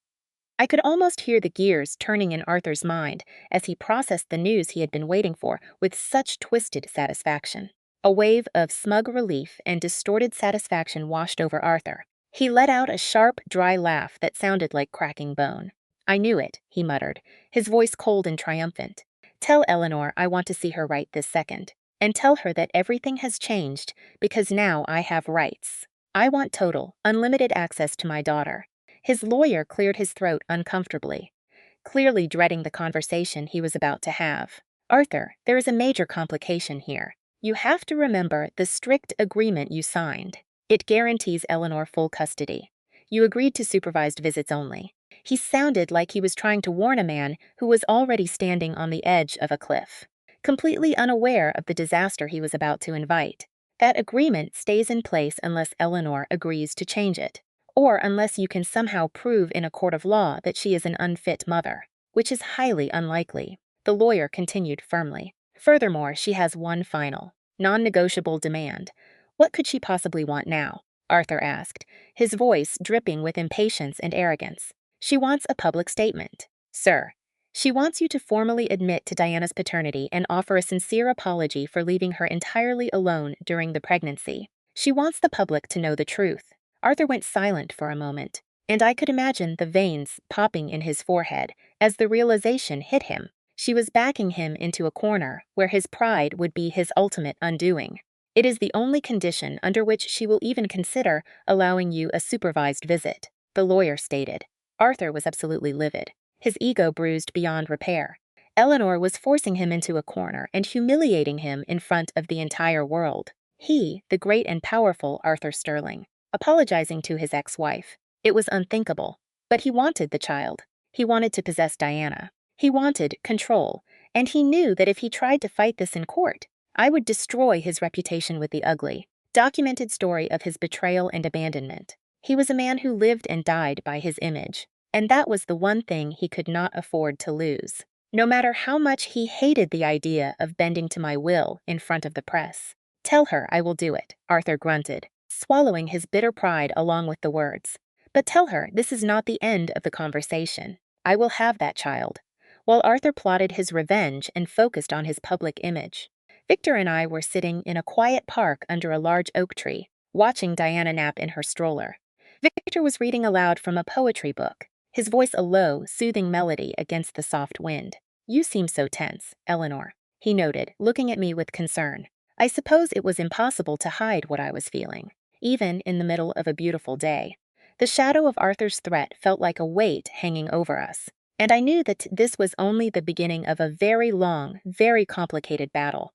I could almost hear the gears turning in Arthur's mind as he processed the news he had been waiting for with such twisted satisfaction. A wave of smug relief and distorted satisfaction washed over Arthur. He let out a sharp, dry laugh that sounded like cracking bone. "I knew it," he muttered, his voice cold and triumphant. "Tell Eleanor I want to see her right this second, and tell her that everything has changed because now I have rights. I want total, unlimited access to my daughter." His lawyer cleared his throat uncomfortably, clearly dreading the conversation he was about to have. "Arthur, there is a major complication here. You have to remember the strict agreement you signed. It guarantees Eleanor full custody. You agreed to supervised visits only." He sounded like he was trying to warn a man who was already standing on the edge of a cliff, completely unaware of the disaster he was about to invite. "That agreement stays in place unless Eleanor agrees to change it, or unless you can somehow prove in a court of law that she is an unfit mother, which is highly unlikely," the lawyer continued firmly. "Furthermore, she has one final, non-negotiable demand." "What could she possibly want now?" Arthur asked, his voice dripping with impatience and arrogance. "She wants a public statement, sir. She wants you to formally admit to Diana's paternity and offer a sincere apology for leaving her entirely alone during the pregnancy. She wants the public to know the truth." Arthur went silent for a moment, and I could imagine the veins popping in his forehead as the realization hit him. She was backing him into a corner where his pride would be his ultimate undoing. "It is the only condition under which she will even consider allowing you a supervised visit," the lawyer stated. Arthur was absolutely livid, his ego bruised beyond repair. Eleanor was forcing him into a corner and humiliating him in front of the entire world. He, the great and powerful Arthur Sterling, apologizing to his ex-wife. It was unthinkable. But he wanted the child. He wanted to possess Diana. He wanted control. And he knew that if he tried to fight this in court, I would destroy his reputation with the ugly, documented story of his betrayal and abandonment. He was a man who lived and died by his image. And that was the one thing he could not afford to lose. No matter how much he hated the idea of bending to my will in front of the press. "Tell her I will do it," Arthur grunted, swallowing his bitter pride along with the words. "But tell her this is not the end of the conversation. I will have that child." While Arthur plotted his revenge and focused on his public image, Victor and I were sitting in a quiet park under a large oak tree, watching Diana nap in her stroller. Victor was reading aloud from a poetry book, his voice a low, soothing melody against the soft wind. "You seem so tense, Eleanor," he noted, looking at me with concern. I suppose it was impossible to hide what I was feeling, even in the middle of a beautiful day. The shadow of Arthur's threat felt like a weight hanging over us, and I knew that this was only the beginning of a very long, very complicated battle.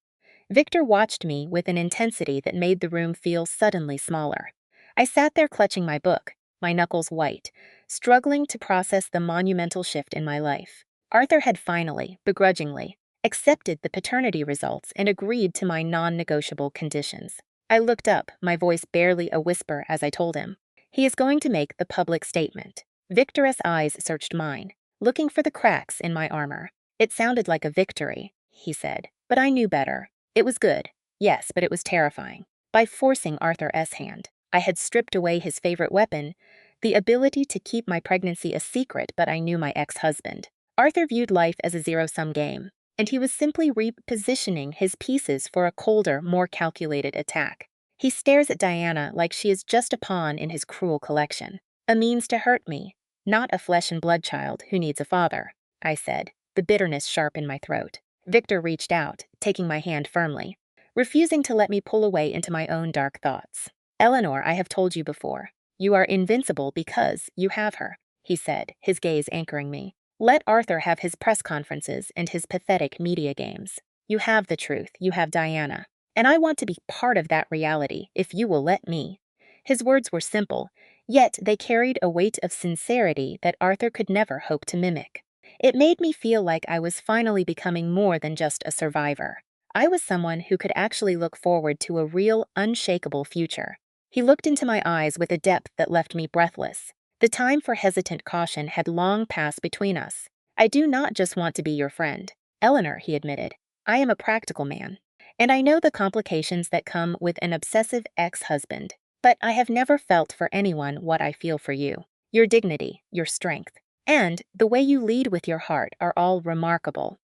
Victor watched me with an intensity that made the room feel suddenly smaller. I sat there clutching my book, my knuckles white, struggling to process the monumental shift in my life. Arthur had finally, begrudgingly, accepted the paternity results and agreed to my non-negotiable conditions. I looked up, my voice barely a whisper as I told him. He is going to make the public statement. Victor's eyes searched mine, looking for the cracks in my armor. "It sounded like a victory," he said, but I knew better. It was good, yes, but it was terrifying. By forcing Arthur's hand, I had stripped away his favorite weapon, the ability to keep my pregnancy a secret, but I knew my ex-husband. Arthur viewed life as a zero-sum game, and he was simply repositioning his pieces for a colder, more calculated attack. He stares at Diana like she is just a pawn in his cruel collection, a means to hurt me, not a flesh and blood child who needs a father, I said, the bitterness sharp in my throat. Victor reached out, taking my hand firmly, refusing to let me pull away into my own dark thoughts. "Eleanor, I have told you before, you are invincible because you have her," he said, his gaze anchoring me. "Let Arthur have his press conferences and his pathetic media games. You have the truth, you have Diana, and I want to be part of that reality if you will let me." His words were simple, yet they carried a weight of sincerity that Arthur could never hope to mimic. It made me feel like I was finally becoming more than just a survivor. I was someone who could actually look forward to a real, unshakable future. He looked into my eyes with a depth that left me breathless. The time for hesitant caution had long passed between us. "I do not just want to be your friend, Eleanor," he admitted. "I am a practical man, and I know the complications that come with an obsessive ex-husband, but I have never felt for anyone what I feel for you. Your dignity, your strength, and the way you lead with your heart are all remarkable."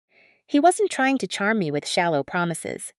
He wasn't trying to charm me with shallow promises.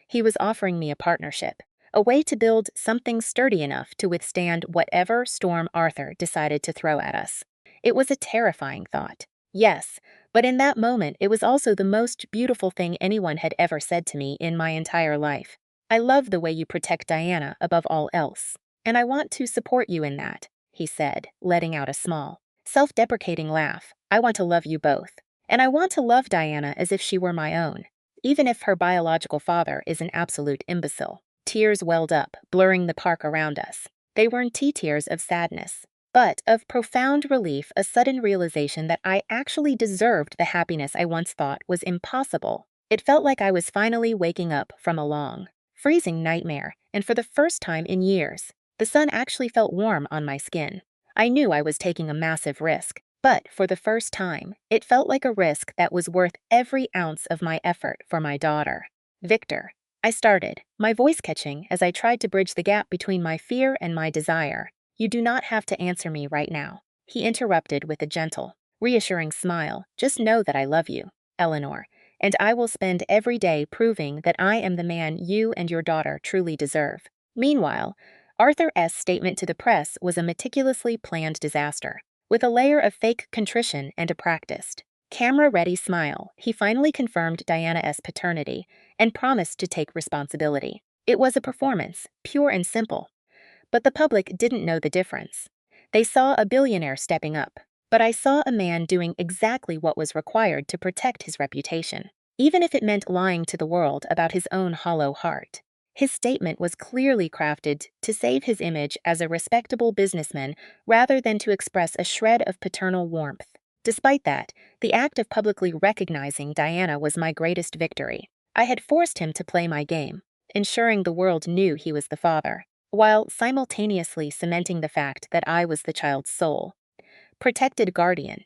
He was offering me a partnership, a way to build something sturdy enough to withstand whatever storm Arthur decided to throw at us. It was a terrifying thought, yes, but in that moment it was also the most beautiful thing anyone had ever said to me in my entire life. "I love the way you protect Diana above all else, and I want to support you in that," he said, letting out a small, self-deprecating laugh. "I want to love you both, and I want to love Diana as if she were my own, even if her biological father is an absolute imbecile." Tears welled up, blurring the park around us. They weren't tears of sadness, but of profound relief, a sudden realization that I actually deserved the happiness I once thought was impossible. It felt like I was finally waking up from a long, freezing nightmare, and for the first time in years, the sun actually felt warm on my skin. I knew I was taking a massive risk, but for the first time, it felt like a risk that was worth every ounce of my effort for my daughter. "Victor," I started, my voice catching as I tried to bridge the gap between my fear and my desire. "You do not have to answer me right now," he interrupted with a gentle, reassuring smile. "Just know that I love you, Eleanor, and I will spend every day proving that I am the man you and your daughter truly deserve." Meanwhile, Arthur's statement to the press was a meticulously planned disaster, with a layer of fake contrition and a practiced, camera-ready smile. He finally confirmed Diana's paternity and promised to take responsibility. It was a performance, pure and simple. But the public didn't know the difference. They saw a billionaire stepping up, but I saw a man doing exactly what was required to protect his reputation, even if it meant lying to the world about his own hollow heart. His statement was clearly crafted to save his image as a respectable businessman rather than to express a shred of paternal warmth. Despite that, the act of publicly recognizing Diana was my greatest victory. I had forced him to play my game, ensuring the world knew he was the father, while simultaneously cementing the fact that I was the child's sole protected guardian.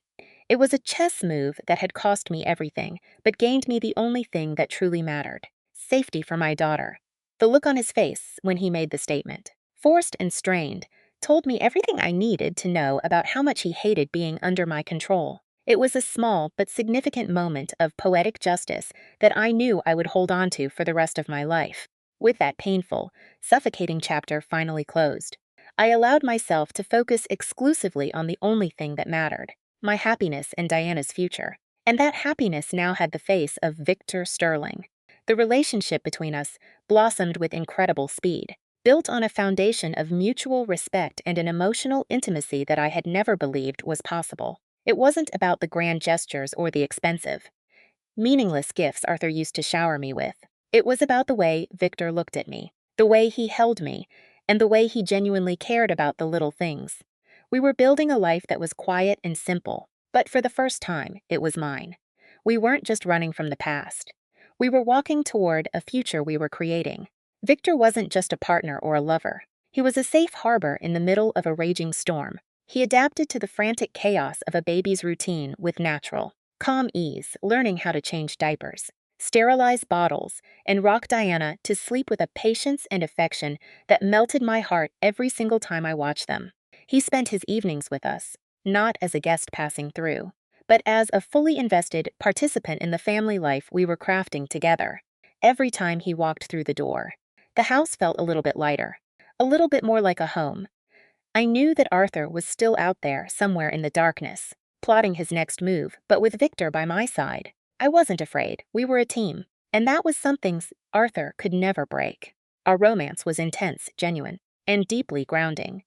It was a chess move that had cost me everything, but gained me the only thing that truly mattered: safety for my daughter. The look on his face when he made the statement, forced and strained, told me everything I needed to know about how much he hated being under my control. It was a small but significant moment of poetic justice that I knew I would hold on to for the rest of my life. With that painful, suffocating chapter finally closed, I allowed myself to focus exclusively on the only thing that mattered: my happiness and Diana's future. And that happiness now had the face of Victor Sterling. The relationship between us blossomed with incredible speed, built on a foundation of mutual respect and an emotional intimacy that I had never believed was possible. It wasn't about the grand gestures or the expensive, meaningless gifts Arthur used to shower me with. It was about the way Victor looked at me, the way he held me, and the way he genuinely cared about the little things. We were building a life that was quiet and simple, but for the first time, it was mine. We weren't just running from the past. We were walking toward a future we were creating. Victor wasn't just a partner or a lover. He was a safe harbor in the middle of a raging storm. He adapted to the frantic chaos of a baby's routine with natural, calm ease, learning how to change diapers, sterilize bottles, and rock Diana to sleep with a patience and affection that melted my heart every single time I watched them. He spent his evenings with us, not as a guest passing through, but as a fully invested participant in the family life we were crafting together. Every time he walked through the door, the house felt a little bit lighter, a little bit more like a home. I knew that Arthur was still out there somewhere in the darkness, plotting his next move, but with Victor by my side, I wasn't afraid. We were a team, and that was something Arthur could never break. Our romance was intense, genuine, and deeply grounding.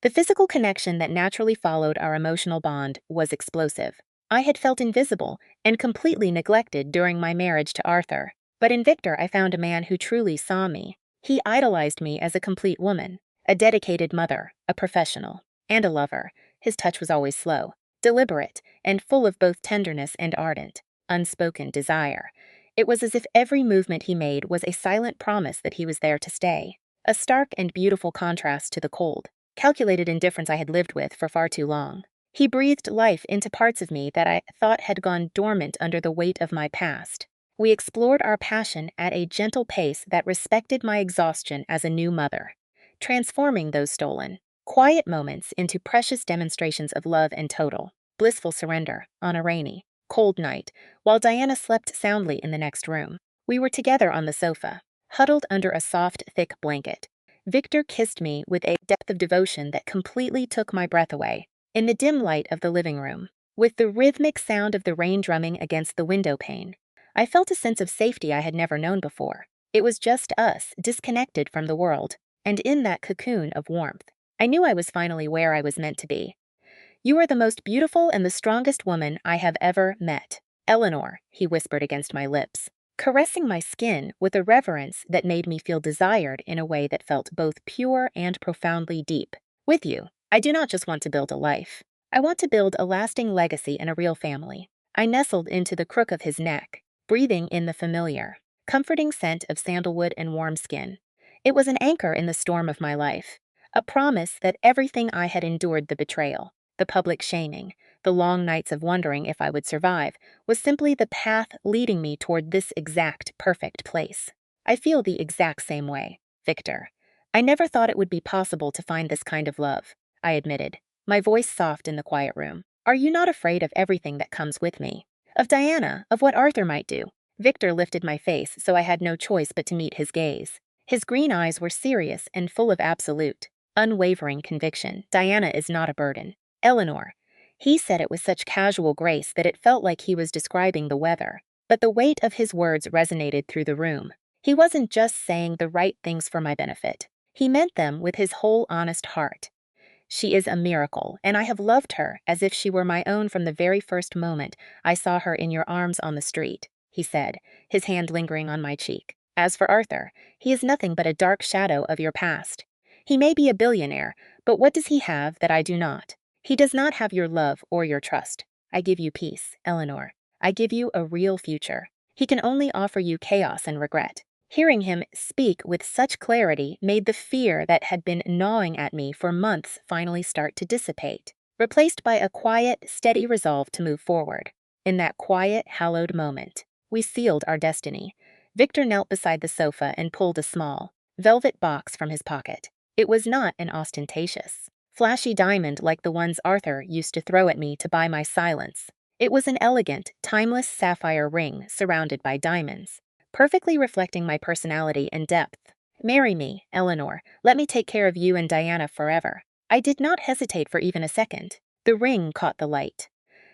The physical connection that naturally followed our emotional bond was explosive. I had felt invisible and completely neglected during my marriage to Arthur, but in Victor I found a man who truly saw me. He idolized me as a complete woman, a dedicated mother, a professional, and a lover. His touch was always slow, deliberate, and full of both tenderness and ardent, unspoken desire. It was as if every movement he made was a silent promise that he was there to stay, a stark and beautiful contrast to the cold, calculated indifference I had lived with for far too long. He breathed life into parts of me that I thought had gone dormant under the weight of my past. We explored our passion at a gentle pace that respected my exhaustion as a new mother, transforming those stolen, quiet moments into precious demonstrations of love and total, blissful surrender on a rainy, cold night, while Diana slept soundly in the next room. We were together on the sofa, huddled under a soft, thick blanket. Victor kissed me with a depth of devotion that completely took my breath away. In the dim light of the living room, with the rhythmic sound of the rain drumming against the window pane, I felt a sense of safety I had never known before. It was just us, disconnected from the world, and in that cocoon of warmth, I knew I was finally where I was meant to be. "You are the most beautiful and the strongest woman I have ever met, Eleanor," he whispered against my lips, caressing my skin with a reverence that made me feel desired in a way that felt both pure and profoundly deep. "With you, I do not just want to build a life. I want to build a lasting legacy and a real family." I nestled into the crook of his neck, breathing in the familiar, comforting scent of sandalwood and warm skin. It was an anchor in the storm of my life, a promise that everything I had endured, the betrayal, the public shaming, the long nights of wondering if I would survive, was simply the path leading me toward this exact, perfect place. I feel the exact same way, Victor. I never thought it would be possible to find this kind of love, I admitted, my voice soft in the quiet room. "Are you not afraid of everything that comes with me? Of Diana, of what Arthur might do?" Victor lifted my face, so I had no choice but to meet his gaze. His green eyes were serious and full of absolute, unwavering conviction. "Diana is not a burden. Eleanor." He said it with such casual grace that it felt like he was describing the weather, but the weight of his words resonated through the room. He wasn't just saying the right things for my benefit. He meant them with his whole honest heart. She is a miracle, and I have loved her as if she were my own from the very first moment I saw her in your arms on the street," he said, his hand lingering on my cheek. "As for Arthur, he is nothing but a dark shadow of your past. He may be a billionaire, but what does he have that I do not? He does not have your love or your trust. I give you peace, Eleanor. I give you a real future. He can only offer you chaos and regret." Hearing him speak with such clarity made the fear that had been gnawing at me for months finally start to dissipate, replaced by a quiet, steady resolve to move forward. In that quiet, hallowed moment, we sealed our destiny. Victor knelt beside the sofa and pulled a small, velvet box from his pocket. It was not an ostentatious, flashy diamond like the ones Arthur used to throw at me to buy my silence. It was an elegant, timeless sapphire ring surrounded by diamonds, perfectly reflecting my personality and depth. "Marry me, Eleanor. Let me take care of you and Diana forever." I did not hesitate for even a second. The ring caught the light,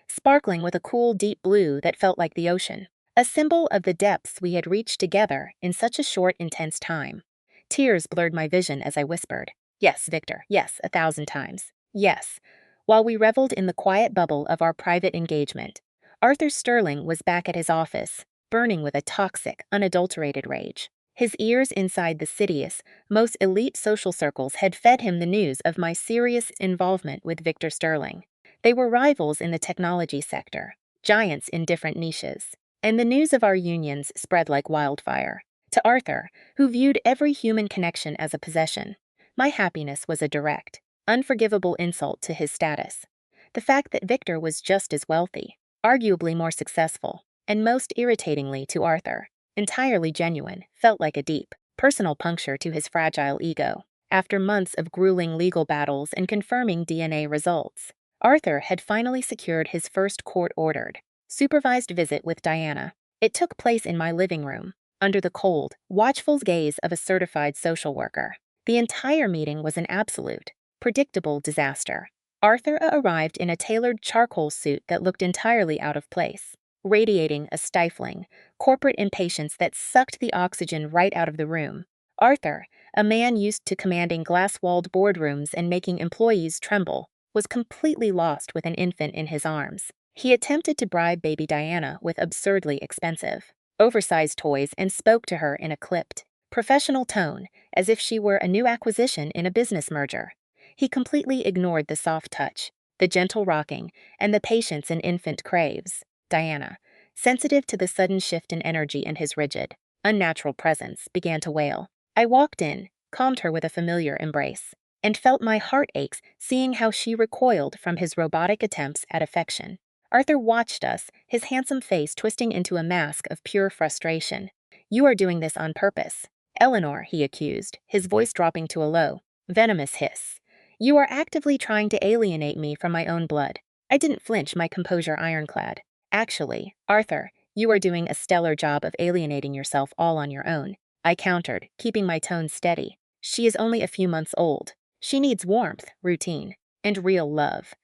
sparkling with a cool, deep blue that felt like the ocean, a symbol of the depths we had reached together in such a short, intense time. Tears blurred my vision as I whispered, "Yes, Victor, yes, 1,000 times. Yes." While we reveled in the quiet bubble of our private engagement, Arthur Sterling was back at his office, burning with a toxic, unadulterated rage. His ears inside the sidious, most elite social circles had fed him the news of my serious involvement with Victor Sterling. They were rivals in the technology sector, giants in different niches, and the news of our unions spread like wildfire. To Arthur, who viewed every human connection as a possession, my happiness was a direct, unforgivable insult to his status. The fact that Victor was just as wealthy, arguably more successful, and most irritatingly to Arthur, entirely genuine, felt like a deep, personal puncture to his fragile ego. After months of grueling legal battles and confirming DNA results, Arthur had finally secured his first court-ordered, supervised visit with Diana. It took place in my living room, under the cold, watchful gaze of a certified social worker. The entire meeting was an absolute, predictable disaster. Arthur arrived in a tailored charcoal suit that looked entirely out of place, radiating a stifling, corporate impatience that sucked the oxygen right out of the room. Arthur, a man used to commanding glass-walled boardrooms and making employees tremble, was completely lost with an infant in his arms. He attempted to bribe baby Diana with absurdly expensive, oversized toys and spoke to her in a clipped, professional tone, as if she were a new acquisition in a business merger. He completely ignored the soft touch, the gentle rocking, and the patience an infant craves. Diana, sensitive to the sudden shift in energy in his rigid, unnatural presence, began to wail. I walked in, calmed her with a familiar embrace, and felt my heart aches seeing how she recoiled from his robotic attempts at affection. Arthur watched us, his handsome face twisting into a mask of pure frustration. "You are doing this on purpose, Eleanor," he accused, his voice dropping to a low, venomous hiss. "You are actively trying to alienate me from my own blood." I didn't flinch, my composure ironclad. "Actually, Arthur, you are doing a stellar job of alienating yourself all on your own," I countered, keeping my tone steady. "She is only a few months old. She needs warmth, routine, and real love.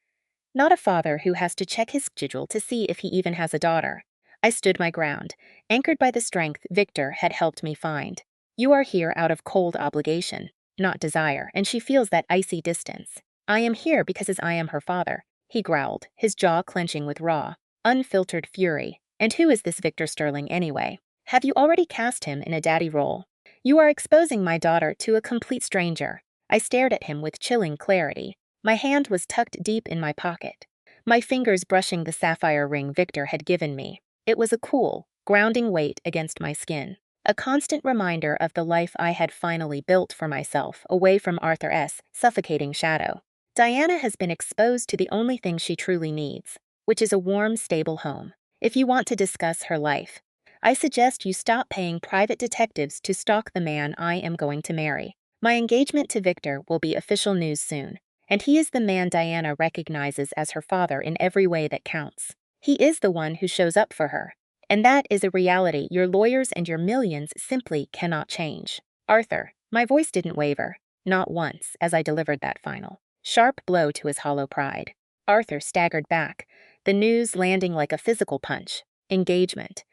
Not a father who has to check his schedule to see if he even has a daughter." I stood my ground, anchored by the strength Victor had helped me find. "You are here out of cold obligation, not desire, and she feels that icy distance. I am here because as I am her father," he growled, his jaw clenching with raw, unfiltered fury. "And who is this Victor Sterling anyway? Have you already cast him in a daddy role? You are exposing my daughter to a complete stranger." I stared at him with chilling clarity. My hand was tucked deep in my pocket, my fingers brushing the sapphire ring Victor had given me. It was a cool, grounding weight against my skin, a constant reminder of the life I had finally built for myself away from Arthur's suffocating shadow. Diana has been exposed to the only thing she truly needs, which is a warm, stable home. If you want to discuss her life, I suggest you stop paying private detectives to stalk the man I am going to marry. My engagement to Victor will be official news soon, and he is the man Diana recognizes as her father in every way that counts. He is the one who shows up for her, and that is a reality your lawyers and your millions simply cannot change. Arthur, my voice didn't waver, not once, as I delivered that final, sharp blow to his hollow pride. Arthur staggered back, the news landing like a physical punch. Engagement.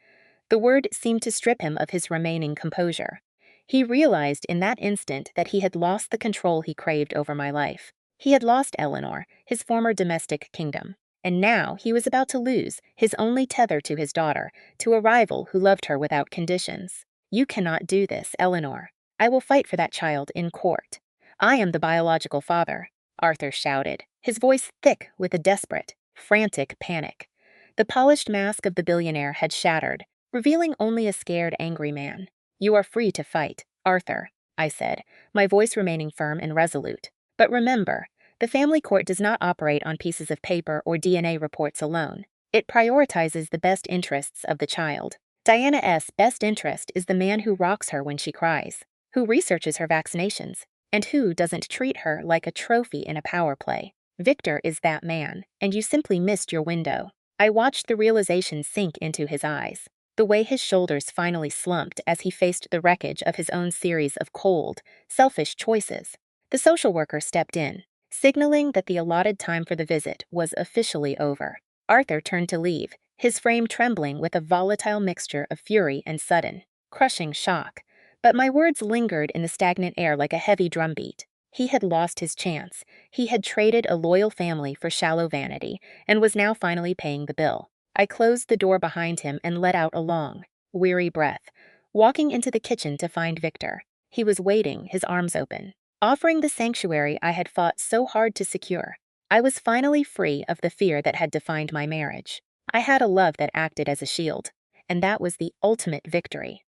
The word seemed to strip him of his remaining composure. He realized in that instant that he had lost the control he craved over my life. He had lost Eleanor, his former domestic kingdom, and now he was about to lose his only tether to his daughter, to a rival who loved her without conditions. "You cannot do this, Eleanor. I will fight for that child in court. I am the biological father," Arthur shouted, his voice thick with a desperate, frantic panic. The polished mask of the billionaire had shattered, revealing only a scared, angry man. "You are free to fight, Arthur," I said, my voice remaining firm and resolute. "But remember, the family court does not operate on pieces of paper or DNA reports alone. It prioritizes the best interests of the child. Diana's best interest is the man who rocks her when she cries, who researches her vaccinations, and who doesn't treat her like a trophy in a power play. Victor is that man, and you simply missed your window." I watched the realization sink into his eyes, the way his shoulders finally slumped as he faced the wreckage of his own series of cold, selfish choices. The social worker stepped in, signaling that the allotted time for the visit was officially over. Arthur turned to leave, his frame trembling with a volatile mixture of fury and sudden, crushing shock. But my words lingered in the stagnant air like a heavy drumbeat. He had lost his chance. He had traded a loyal family for shallow vanity, and was now finally paying the bill. I closed the door behind him and let out a long, weary breath, walking into the kitchen to find Victor. He was waiting, his arms open, offering the sanctuary I had fought so hard to secure. I was finally free of the fear that had defined my marriage. I had a love that acted as a shield, and that was the ultimate victory.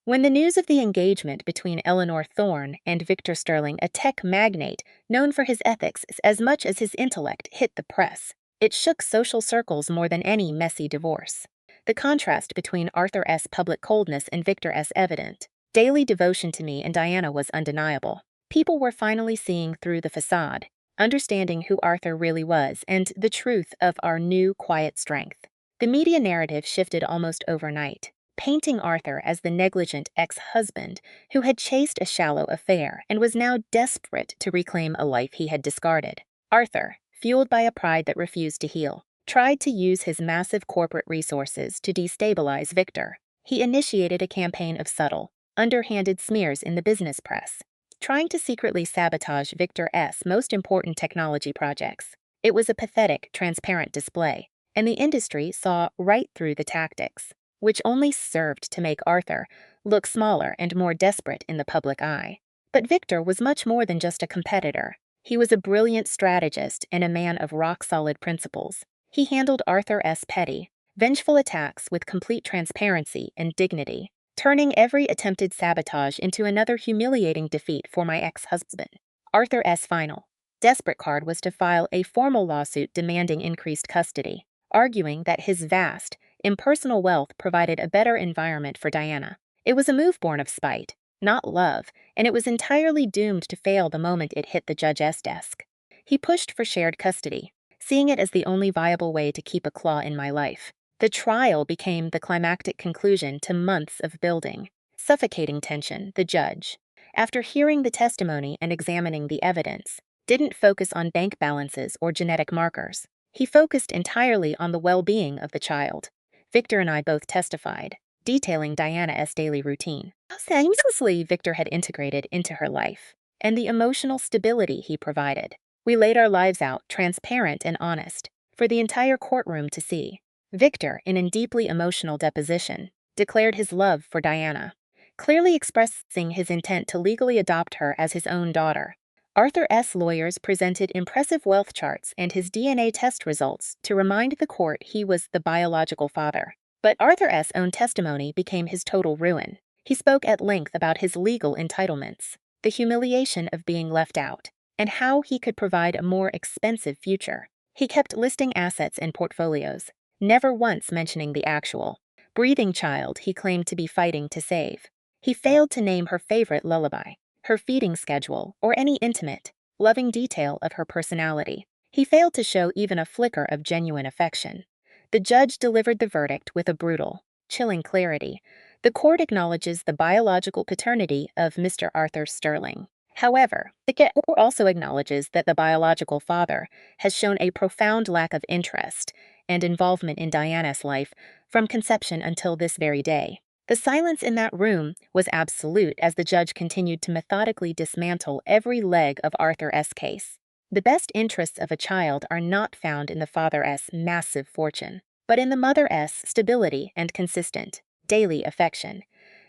When the news of the engagement between Eleanor Thorne and Victor Sterling, a tech magnate known for his ethics as much as his intellect, hit the press, it shook social circles more than any messy divorce. The contrast between Arthur's public coldness and Victor's evident. Daily devotion to me and Diana was undeniable. People were finally seeing through the facade, understanding who Arthur really was and the truth of our new, quiet strength. The media narrative shifted almost overnight, painting Arthur as the negligent ex-husband who had chased a shallow affair and was now desperate to reclaim a life he had discarded. Arthur, fueled by a pride that refused to heal, tried to use his massive corporate resources to destabilize Victor. He initiated a campaign of subtle, underhanded smears in the business press, trying to secretly sabotage Victor's most important technology projects. It was a pathetic, transparent display, and the industry saw right through the tactics, which only served to make Arthur look smaller and more desperate in the public eye. But Victor was much more than just a competitor. He was a brilliant strategist and a man of rock-solid principles. He handled Arthur's petty, vengeful attacks with complete transparency and dignity, turning every attempted sabotage into another humiliating defeat for my ex-husband. Arthur's final, desperate card was to file a formal lawsuit demanding increased custody, arguing that his vast, impersonal wealth provided a better environment for Diana. It was a move born of spite, not love, and it was entirely doomed to fail the moment it hit the judge's desk. He pushed for shared custody, seeing it as the only viable way to keep a claw in my life. The trial became the climactic conclusion to months of building, suffocating tension. The judge, after hearing the testimony and examining the evidence, didn't focus on bank balances or genetic markers. He focused entirely on the well-being of the child. Victor and I both testified, detailing Diana's daily routine, how seamlessly Victor had integrated into her life, and the emotional stability he provided. We laid our lives out, transparent and honest, for the entire courtroom to see. Victor, in a deeply emotional deposition, declared his love for Diana, clearly expressing his intent to legally adopt her as his own daughter. Arthur's lawyers presented impressive wealth charts and his DNA test results to remind the court he was the biological father. But Arthur's own testimony became his total ruin. He spoke at length about his legal entitlements, the humiliation of being left out, and how he could provide a more expensive future. He kept listing assets and portfolios, never once mentioning the actual, breathing child he claimed to be fighting to save. He failed to name her favorite lullaby, her feeding schedule, or any intimate, loving detail of her personality. He failed to show even a flicker of genuine affection. The judge delivered the verdict with a brutal, chilling clarity. The court acknowledges the biological paternity of Mr. Arthur Sterling. However, the court also acknowledges that the biological father has shown a profound lack of interest and involvement in Diana's life from conception until this very day. The silence in that room was absolute as the judge continued to methodically dismantle every leg of Arthur's case. The best interests of a child are not found in the father's massive fortune, but in the mother's stability and consistent, daily affection.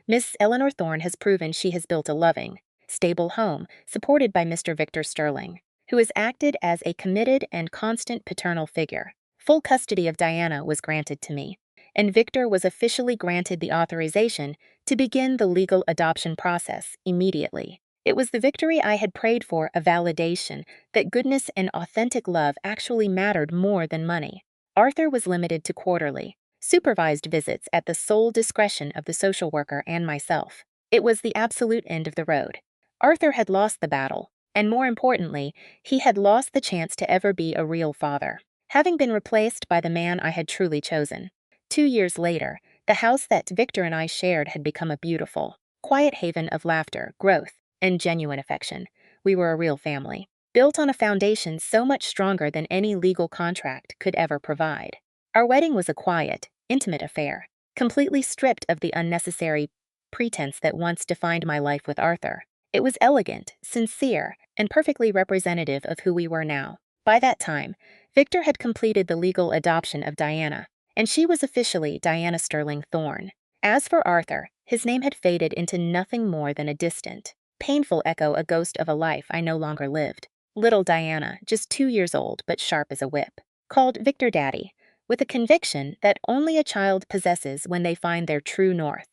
Miss Eleanor Thorne has proven she has built a loving, stable home supported by Mr. Victor Sterling, who has acted as a committed and constant paternal figure. Full custody of Diana was granted to me, and Victor was officially granted the authorization to begin the legal adoption process immediately. It was the victory I had prayed for, a validation that goodness and authentic love actually mattered more than money. Arthur was limited to quarterly, supervised visits at the sole discretion of the social worker and myself. It was the absolute end of the road. Arthur had lost the battle, and more importantly, he had lost the chance to ever be a real father, having been replaced by the man I had truly chosen. 2 years later, the house that Victor and I shared had become a beautiful, quiet haven of laughter, growth, and genuine affection. We were a real family, built on a foundation so much stronger than any legal contract could ever provide. Our wedding was a quiet, intimate affair, completely stripped of the unnecessary pretense that once defined my life with Arthur. It was elegant, sincere, and perfectly representative of who we were now. By that time, Victor had completed the legal adoption of Diana, and she was officially Diana Sterling Thorne. As for Arthur, his name had faded into nothing more than a distant, painful echo, a ghost of a life I no longer lived. Little Diana, just 2 years old but sharp as a whip, called Victor Daddy, with a conviction that only a child possesses when they find their true north.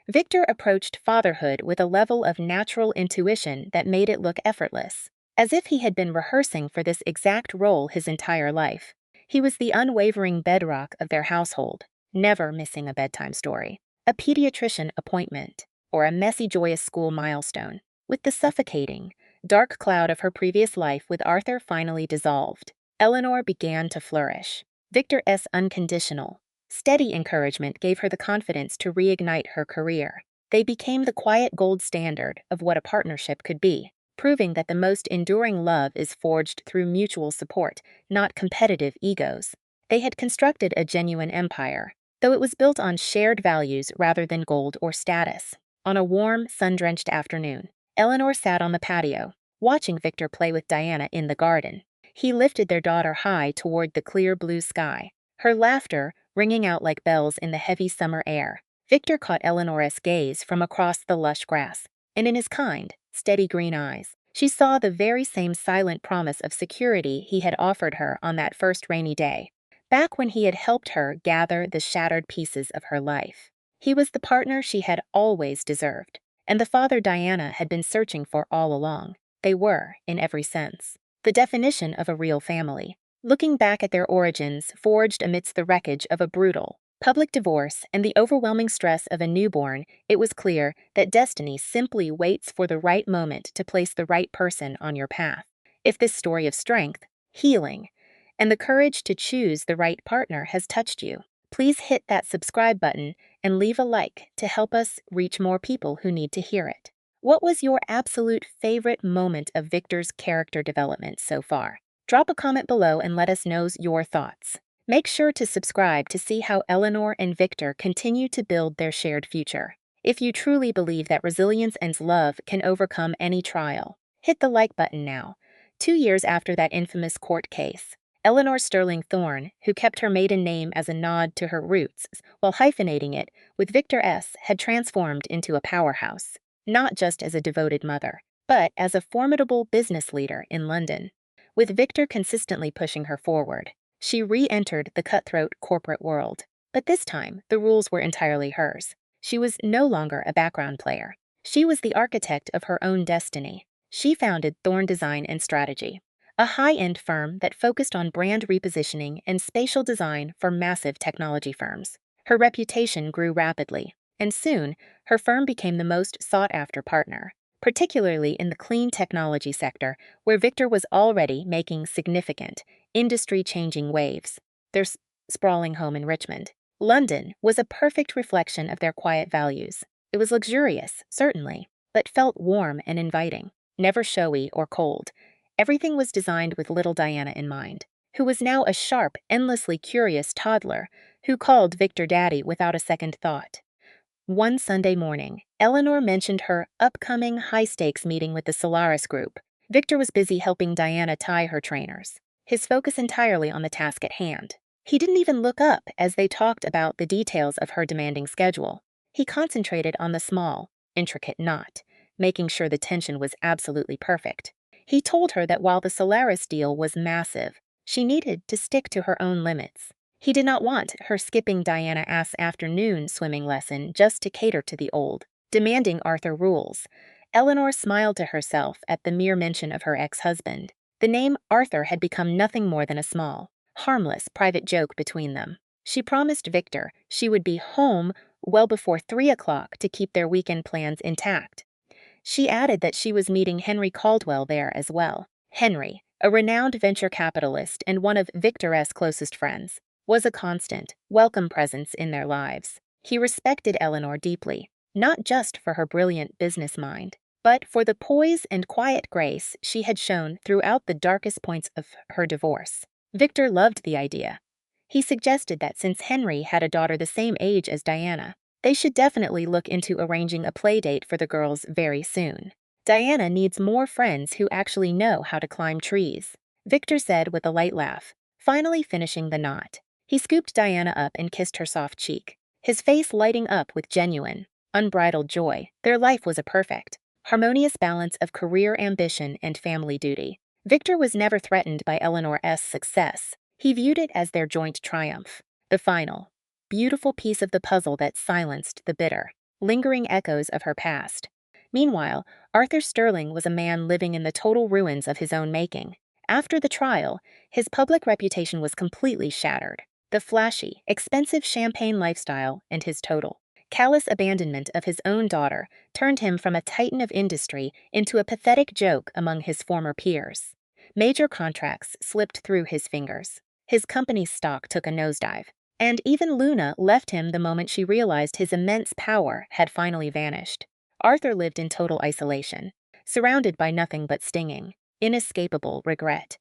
Victor approached fatherhood with a level of natural intuition that made it look effortless, as if he had been rehearsing for this exact role his entire life. He was the unwavering bedrock of their household, never missing a bedtime story, a pediatrician appointment, or a messy, joyous school milestone. With the suffocating, dark cloud of her previous life with Arthur finally dissolved, Eleanor began to flourish. Victor's unconditional, steady encouragement gave her the confidence to reignite her career. They became the quiet gold standard of what a partnership could be, proving that the most enduring love is forged through mutual support, not competitive egos. They had constructed a genuine empire, though it was built on shared values rather than gold or status. On a warm, sun-drenched afternoon, Eleanor sat on the patio, watching Victor play with Diana in the garden. He lifted their daughter high toward the clear blue sky, her laughter ringing out like bells in the heavy summer air. Victor caught Eleanor's gaze from across the lush grass, and in his kind, steady green eyes, she saw the very same silent promise of security he had offered her on that first rainy day, back when he had helped her gather the shattered pieces of her life. He was the partner she had always deserved, and the father Diana had been searching for all along. They were, in every sense, the definition of a real family. Looking back at their origins, forged amidst the wreckage of a brutal, public divorce and the overwhelming stress of a newborn, it was clear that destiny simply waits for the right moment to place the right person on your path. If this story of strength, healing, and the courage to choose the right partner has touched you, please hit that subscribe button and leave a like to help us reach more people who need to hear it. What was your absolute favorite moment of Victor's character development so far? Drop a comment below and let us know your thoughts. Make sure to subscribe to see how Eleanor and Victor continue to build their shared future. If you truly believe that resilience and love can overcome any trial, hit the like button now. 2 years after that infamous court case, Eleanor Sterling Thorne, who kept her maiden name as a nod to her roots while hyphenating it with Victor S., had transformed into a powerhouse, not just as a devoted mother, but as a formidable business leader in London. With Victor consistently pushing her forward, she re-entered the cutthroat corporate world. But this time, the rules were entirely hers. She was no longer a background player. She was the architect of her own destiny. She founded Thorne Design and Strategy, a high-end firm that focused on brand repositioning and spatial design for massive technology firms. Her reputation grew rapidly, and soon, her firm became the most sought-after partner, particularly in the clean technology sector, where Victor was already making significant, industry-changing waves. Their sprawling home in Richmond, London, was a perfect reflection of their quiet values. It was luxurious, certainly, but felt warm and inviting, never showy or cold. Everything was designed with little Diana in mind, who was now a sharp, endlessly curious toddler who called Victor Daddy without a second thought. One Sunday morning, Eleanor mentioned her upcoming high-stakes meeting with the Solaris Group. Victor was busy helping Diana tie her trainers, his focus entirely on the task at hand. He didn't even look up as they talked about the details of her demanding schedule. He concentrated on the small, intricate knot, making sure the tension was absolutely perfect. He told her that while the Solaris deal was massive, she needed to stick to her own limits. He did not want her skipping Diana's afternoon swimming lesson just to cater to the old, demanding Arthur rules. Eleanor smiled to herself at the mere mention of her ex-husband. The name Arthur had become nothing more than a small, harmless private joke between them. She promised Victor she would be home well before 3 o'clock to keep their weekend plans intact. She added that she was meeting Henry Caldwell there as well. Henry, a renowned venture capitalist and one of Victor's closest friends, was a constant, welcome presence in their lives. He respected Eleanor deeply, not just for her brilliant business mind, but for the poise and quiet grace she had shown throughout the darkest points of her divorce. Victor loved the idea. He suggested that since Henry had a daughter the same age as Diana, they should definitely look into arranging a play date for the girls very soon. Diana needs more friends who actually know how to climb trees, Victor said with a light laugh, finally finishing the knot. He scooped Diana up and kissed her soft cheek, his face lighting up with genuine, unbridled joy. Their life was a perfect, harmonious balance of career ambition and family duty. Victor was never threatened by Eleanor's success. He viewed it as their joint triumph, the final, beautiful piece of the puzzle that silenced the bitter, lingering echoes of her past. Meanwhile, Arthur Sterling was a man living in the total ruins of his own making. After the trial, his public reputation was completely shattered. The flashy, expensive champagne lifestyle and his total, callous abandonment of his own daughter turned him from a titan of industry into a pathetic joke among his former peers. Major contracts slipped through his fingers. His company's stock took a nosedive. And even Luna left him the moment she realized his immense power had finally vanished. Arthur lived in total isolation, surrounded by nothing but stinging, inescapable regret.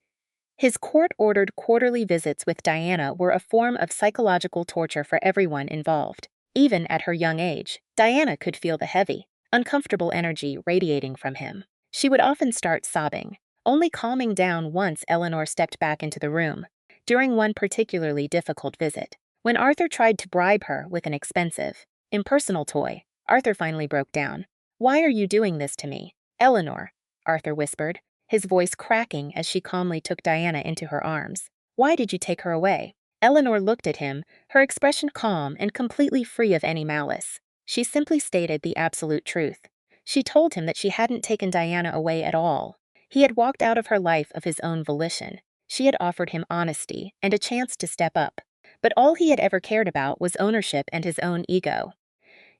His court-ordered quarterly visits with Diana were a form of psychological torture for everyone involved. Even at her young age, Diana could feel the heavy, uncomfortable energy radiating from him. She would often start sobbing, only calming down once Eleanor stepped back into the room. During one particularly difficult visit, when Arthur tried to bribe her with an expensive, impersonal toy, Arthur finally broke down. "Why are you doing this to me, Eleanor?" Arthur whispered, his voice cracking as she calmly took Diana into her arms. "Why did you take her away?" Eleanor looked at him, her expression calm and completely free of any malice. She simply stated the absolute truth. She told him that she hadn't taken Diana away at all. He had walked out of her life of his own volition. She had offered him honesty and a chance to step up. But all he had ever cared about was ownership and his own ego.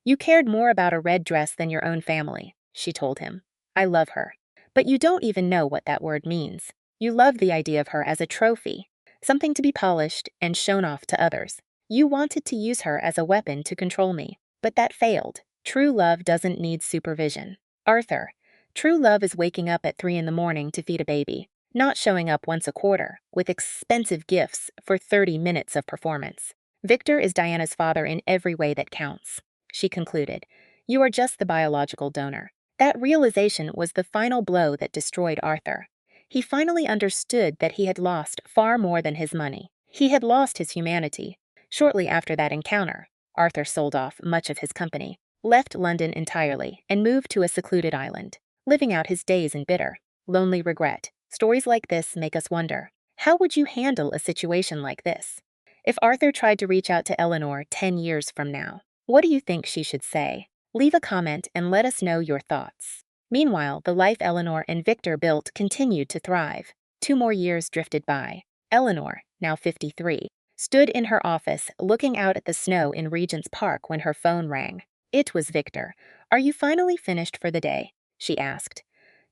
"You cared more about a red dress than your own family," she told him. "I love her. But you don't even know what that word means. You love the idea of her as a trophy, something to be polished and shown off to others. You wanted to use her as a weapon to control me, but that failed. True love doesn't need supervision. Arthur, true love is waking up at 3 in the morning to feed a baby, not showing up once a quarter with expensive gifts for 30 minutes of performance. Victor is Diana's father in every way that counts," she concluded. "You are just the biological donor." That realization was the final blow that destroyed Arthur. He finally understood that he had lost far more than his money. He had lost his humanity. Shortly after that encounter, Arthur sold off much of his company, left London entirely, and moved to a secluded island, living out his days in bitter, lonely regret. Stories like this make us wonder, how would you handle a situation like this? If Arthur tried to reach out to Eleanor 10 years from now, what do you think she should say? Leave a comment and let us know your thoughts. Meanwhile, the life Eleanor and Victor built continued to thrive. 2 more years drifted by. Eleanor, now 53, stood in her office looking out at the snow in Regent's Park when her phone rang. It was Victor. "Are you finally finished for the day?" she asked,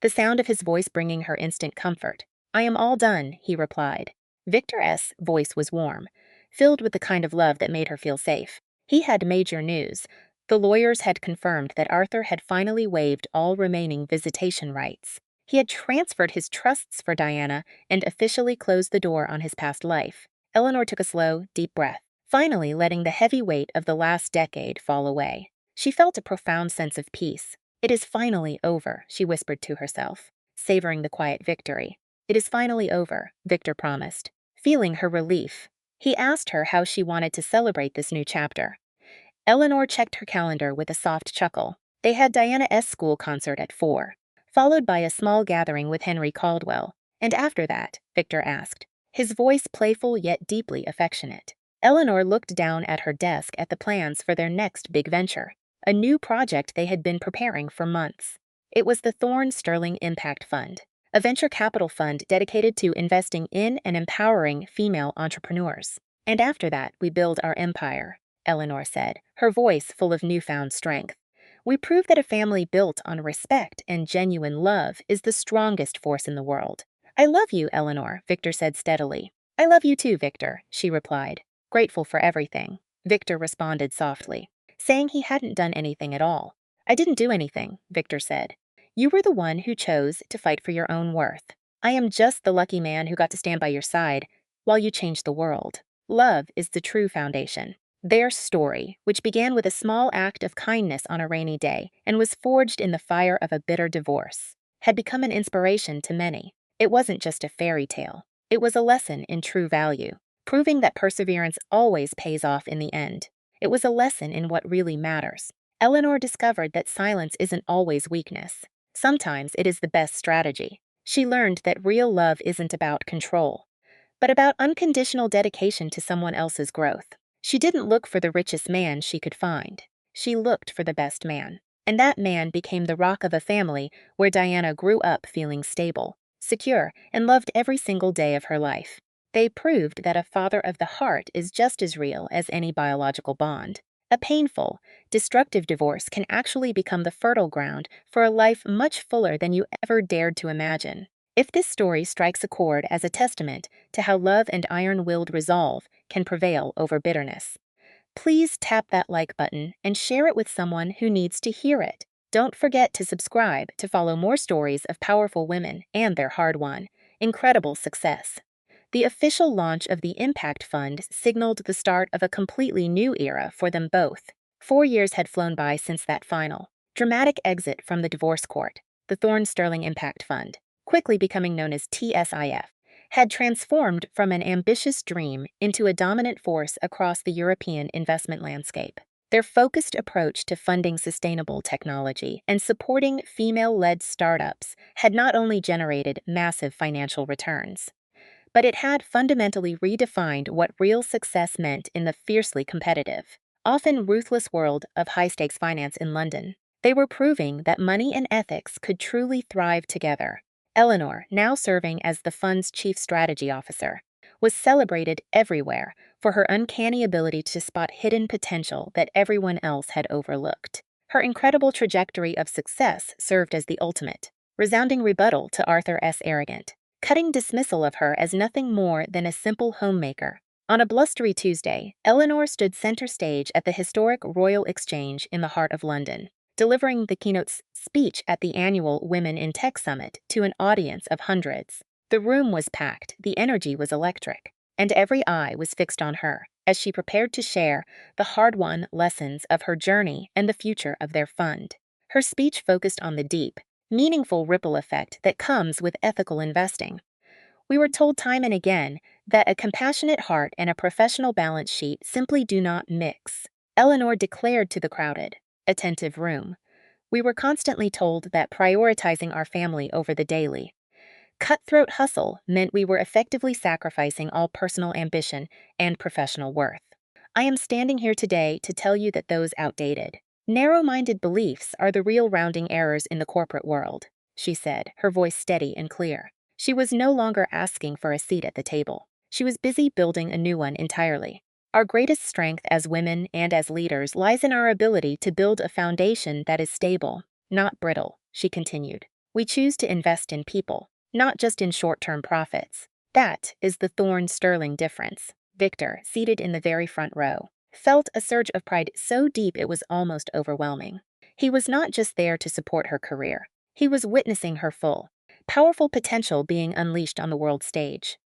the sound of his voice bringing her instant comfort. "I am all done," he replied. Victor's voice was warm, filled with the kind of love that made her feel safe. He had major news. The lawyers had confirmed that Arthur had finally waived all remaining visitation rights. He had transferred his trusts for Diana and officially closed the door on his past life. Eleanor took a slow, deep breath, finally letting the heavy weight of the last decade fall away. She felt a profound sense of peace. "It is finally over," she whispered to herself. savoring the quiet victory. "It is finally over," Victor promised, feeling her relief. He asked her how she wanted to celebrate this new chapter. Eleanor checked her calendar with a soft chuckle. They had Diana's school concert at 4, followed by a small gathering with Henry Caldwell. "And after that?" Victor asked, his voice playful yet deeply affectionate. Eleanor looked down at her desk at the plans for their next big venture, a new project they had been preparing for months. It was the Thorne Sterling Impact Fund, a venture capital fund dedicated to investing in and empowering female entrepreneurs. "And after that, we build our empire," Eleanor said, her voice full of newfound strength. "We prove that a family built on respect and genuine love is the strongest force in the world." "I love you, Eleanor," Victor said steadily. "I love you too, Victor," she replied, grateful for everything. Victor responded softly, saying he hadn't done anything at all. "I didn't do anything," Victor said. "You were the one who chose to fight for your own worth. I am just the lucky man who got to stand by your side while you changed the world." Love is the true foundation. Their story, which began with a small act of kindness on a rainy day and was forged in the fire of a bitter divorce, had become an inspiration to many. It wasn't just a fairy tale. It was a lesson in true value, proving that perseverance always pays off in the end. It was a lesson in what really matters. Eleanor discovered that silence isn't always weakness. Sometimes it is the best strategy. She learned that real love isn't about control, but about unconditional dedication to someone else's growth. She didn't look for the richest man she could find. She looked for the best man. And that man became the rock of a family where Diana grew up feeling stable, secure, and loved every single day of her life. They proved that a father of the heart is just as real as any biological bond. A painful, destructive divorce can actually become the fertile ground for a life much fuller than you ever dared to imagine. If this story strikes a chord as a testament to how love and iron-willed resolve can prevail over bitterness, please tap that like button and share it with someone who needs to hear it. Don't forget to subscribe to follow more stories of powerful women and their hard-won, incredible success. The official launch of the Impact Fund signaled the start of a completely new era for them both. 4 years had flown by since that final, dramatic exit from the divorce court. The Thorne Sterling Impact Fund, quickly becoming known as TSIF, had transformed from an ambitious dream into a dominant force across the European investment landscape. Their focused approach to funding sustainable technology and supporting female-led startups had not only generated massive financial returns, but it had fundamentally redefined what real success meant in the fiercely competitive, often ruthless world of high-stakes finance in London. They were proving that money and ethics could truly thrive together. Eleanor, now serving as the fund's chief strategy officer, was celebrated everywhere for her uncanny ability to spot hidden potential that everyone else had overlooked. Her incredible trajectory of success served as the ultimate, resounding rebuttal to Arthur S. Arrogant, cutting dismissal of her as nothing more than a simple homemaker. On a blustery Tuesday, Eleanor stood center stage at the historic Royal Exchange in the heart of London, delivering the keynote speech at the annual Women in Tech Summit to an audience of hundreds. The room was packed, the energy was electric, and every eye was fixed on her as she prepared to share the hard-won lessons of her journey and the future of their fund. Her speech focused on the deep, meaningful ripple effect that comes with ethical investing. We were told time and again that a compassionate heart and a professional balance sheet simply do not mix. Eleanor declared to the crowded, attentive room. We were constantly told that prioritizing our family over the daily, cutthroat hustle meant we were effectively sacrificing all personal ambition and professional worth. I am standing here today to tell you that those outdated, narrow-minded beliefs are the real rounding errors in the corporate world, she said, her voice steady and clear. She was no longer asking for a seat at the table. She was busy building a new one entirely. Our greatest strength as women and as leaders lies in our ability to build a foundation that is stable, not brittle, she continued. We choose to invest in people, not just in short-term profits. That is the Thorne Sterling difference. Victor, seated in the very front row, felt a surge of pride so deep it was almost overwhelming. He was not just there to support her career. He was witnessing her full, powerful potential being unleashed on the world stage.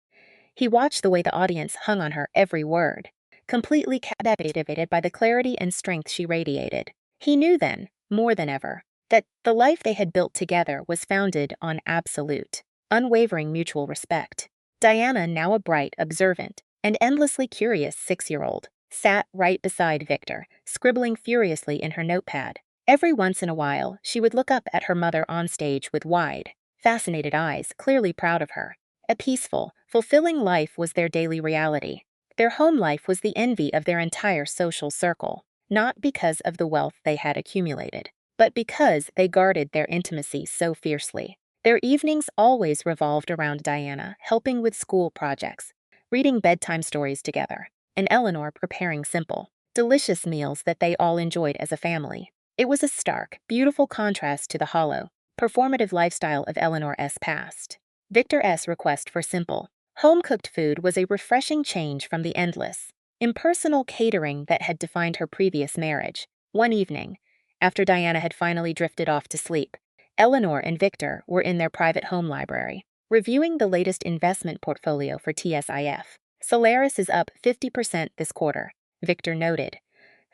He watched the way the audience hung on her every word, completely captivated by the clarity and strength she radiated. He knew then, more than ever, that the life they had built together was founded on absolute, unwavering mutual respect. Diana, now a bright, observant, and endlessly curious 6-year-old, sat right beside Victor, scribbling furiously in her notepad. Every once in a while, she would look up at her mother on stage with wide, fascinated eyes, clearly proud of her. A peaceful, fulfilling life was their daily reality. Their home life was the envy of their entire social circle, not because of the wealth they had accumulated, but because they guarded their intimacy so fiercely. Their evenings always revolved around Diana, helping with school projects, reading bedtime stories together, and Eleanor preparing simple, delicious meals that they all enjoyed as a family. It was a stark, beautiful contrast to the hollow, performative lifestyle of Eleanor's past. Victor's request for simple, home-cooked food was a refreshing change from the endless, impersonal catering that had defined her previous marriage. One evening, after Diana had finally drifted off to sleep, Eleanor and Victor were in their private home library, reviewing the latest investment portfolio for TSIF. Solaris is up 50% this quarter, Victor noted,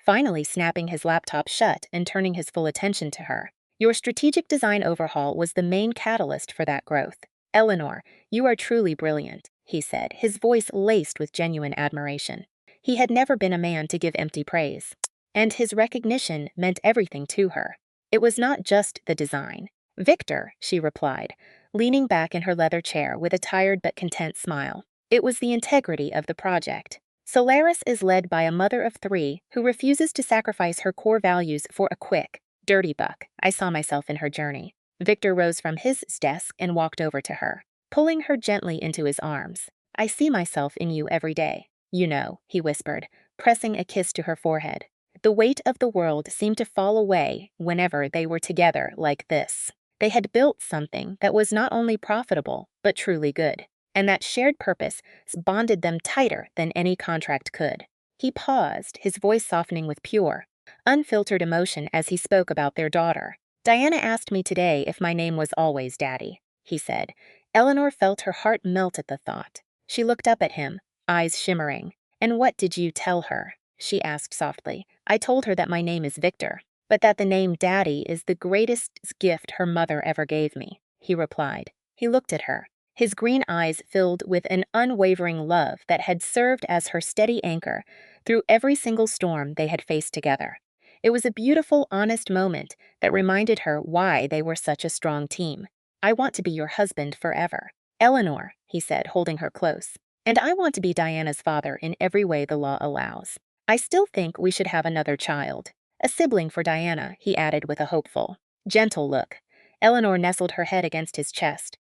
finally snapping his laptop shut and turning his full attention to her. Your strategic design overhaul was the main catalyst for that growth. Eleanor, you are truly brilliant, he said, his voice laced with genuine admiration. He had never been a man to give empty praise, and his recognition meant everything to her. It was not just the design. Victor, she replied, leaning back in her leather chair with a tired but content smile. It was the integrity of the project. Solaris is led by a mother of 3 who refuses to sacrifice her core values for a quick, dirty buck. I saw myself in her journey. Victor rose from his desk and walked over to her, pulling her gently into his arms. I see myself in you every day. You know, he whispered, pressing a kiss to her forehead. The weight of the world seemed to fall away whenever they were together like this. They had built something that was not only profitable, but truly good. And that shared purpose bonded them tighter than any contract could. He paused, his voice softening with pure, unfiltered emotion as he spoke about their daughter. Diana asked me today if my name was always Daddy, he said. Eleanor felt her heart melt at the thought. She looked up at him, eyes shimmering. And what did you tell her? She asked softly. I told her that my name is Victor, but that the name Daddy is the greatest gift her mother ever gave me, he replied. He looked at her, his green eyes filled with an unwavering love that had served as her steady anchor through every single storm they had faced together. It was a beautiful, honest moment that reminded her why they were such a strong team. I want to be your husband forever. Eleanor, he said, holding her close. And I want to be Diana's father in every way the law allows. I still think we should have another child. A sibling for Diana, he added with a hopeful, gentle look. Eleanor nestled her head against his chest,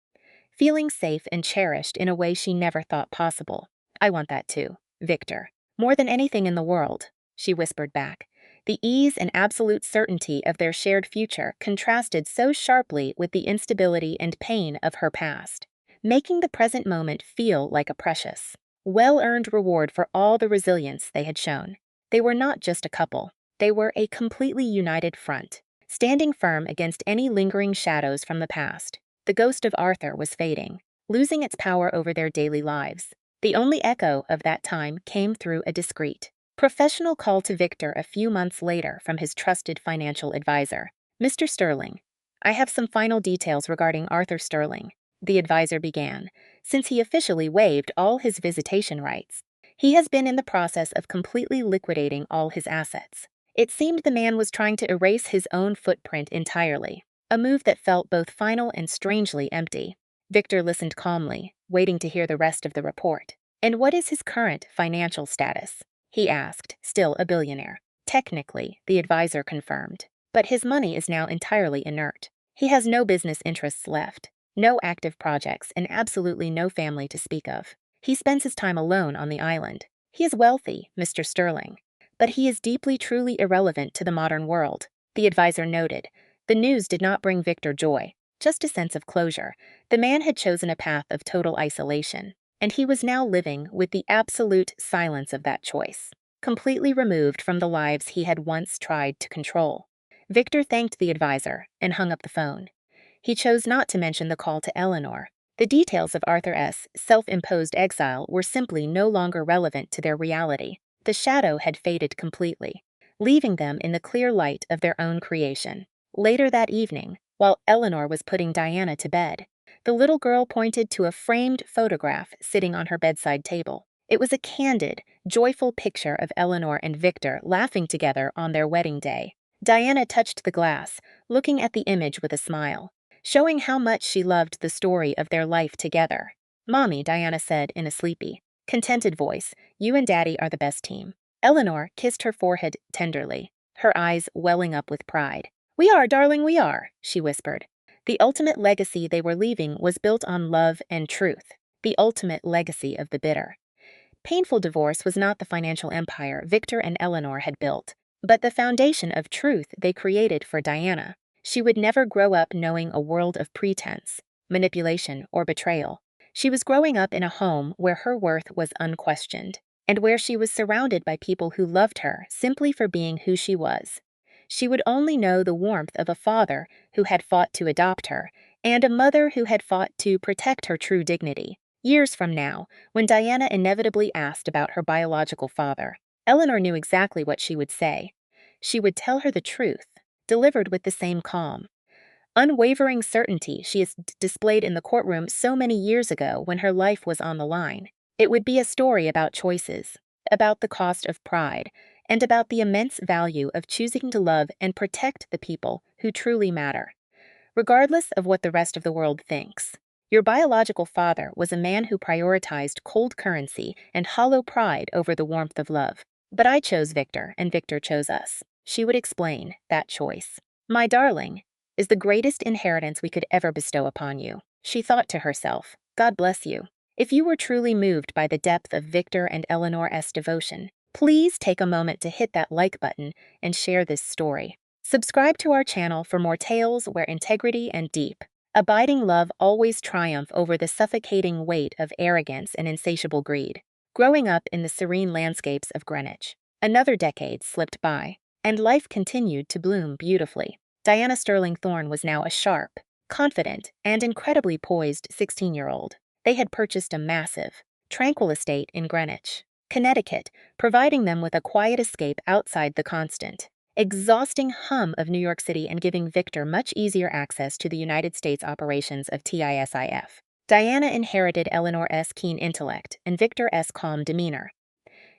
feeling safe and cherished in a way she never thought possible. I want that too, Victor. More than anything in the world, she whispered back. The ease and absolute certainty of their shared future contrasted so sharply with the instability and pain of her past, making the present moment feel like a precious, well-earned reward for all the resilience they had shown. They were not just a couple. They were a completely united front, standing firm against any lingering shadows from the past. The ghost of Arthur was fading, losing its power over their daily lives. The only echo of that time came through a discreet, professional call to Victor a few months later from his trusted financial advisor. Mr. Sterling, I have some final details regarding Arthur Sterling, the advisor began, since he officially waived all his visitation rights. He has been in the process of completely liquidating all his assets. It seemed the man was trying to erase his own footprint entirely, a move that felt both final and strangely empty. Victor listened calmly, waiting to hear the rest of the report. And what is his current financial status? He asked, still a billionaire. Technically, the advisor confirmed, but his money is now entirely inert. He has no business interests left, no active projects, and absolutely no family to speak of. He spends his time alone on the island. He is wealthy, Mr. Sterling, but he is deeply, truly irrelevant to the modern world, the advisor noted. The news did not bring Victor joy, just a sense of closure. The man had chosen a path of total isolation, and he was now living with the absolute silence of that choice, completely removed from the lives he had once tried to control. Victor thanked the advisor and hung up the phone. He chose not to mention the call to Eleanor. The details of Arthur's self-imposed exile were simply no longer relevant to their reality. The shadow had faded completely, leaving them in the clear light of their own creation. Later that evening, while Eleanor was putting Diana to bed, the little girl pointed to a framed photograph sitting on her bedside table. It was a candid, joyful picture of Eleanor and Victor laughing together on their wedding day. Diana touched the glass, looking at the image with a smile, showing how much she loved the story of their life together. "Mommy," Diana said in a sleepy, contented voice, "you and Daddy are the best team." Eleanor kissed her forehead tenderly, her eyes welling up with pride. "We are, darling, we are," she whispered. The ultimate legacy they were leaving was built on love and truth, the ultimate legacy of the bitter. Painful divorce was not the financial empire Victor and Eleanor had built, but the foundation of truth they created for Diana. She would never grow up knowing a world of pretense, manipulation, or betrayal. She was growing up in a home where her worth was unquestioned, and where she was surrounded by people who loved her simply for being who she was. She would only know the warmth of a father who had fought to adopt her, and a mother who had fought to protect her true dignity. Years from now, when Diana inevitably asked about her biological father, Eleanor knew exactly what she would say. She would tell her the truth, delivered with the same calm, unwavering certainty she has displayed in the courtroom so many years ago when her life was on the line. It would be a story about choices, about the cost of pride, and about the immense value of choosing to love and protect the people who truly matter, regardless of what the rest of the world thinks. Your biological father was a man who prioritized cold currency and hollow pride over the warmth of love. But I chose Victor, and Victor chose us. She would explain that choice. "My darling, is the greatest inheritance we could ever bestow upon you." She thought to herself, "God bless you." If you were truly moved by the depth of Victor and Eleanor's devotion, please take a moment to hit that like button and share this story. Subscribe to our channel for more tales where integrity and deep, abiding love always triumph over the suffocating weight of arrogance and insatiable greed. Growing up in the serene landscapes of Greenwich, another decade slipped by, and life continued to bloom beautifully. Diana Sterling Thorne was now a sharp, confident, and incredibly poised 16-year-old. They had purchased a massive, tranquil estate in Greenwich, Connecticut, providing them with a quiet escape outside the constant, exhausting hum of New York City and giving Victor much easier access to the United States operations of TISIF. Diana inherited Eleanor's keen intellect and Victor's calm demeanor.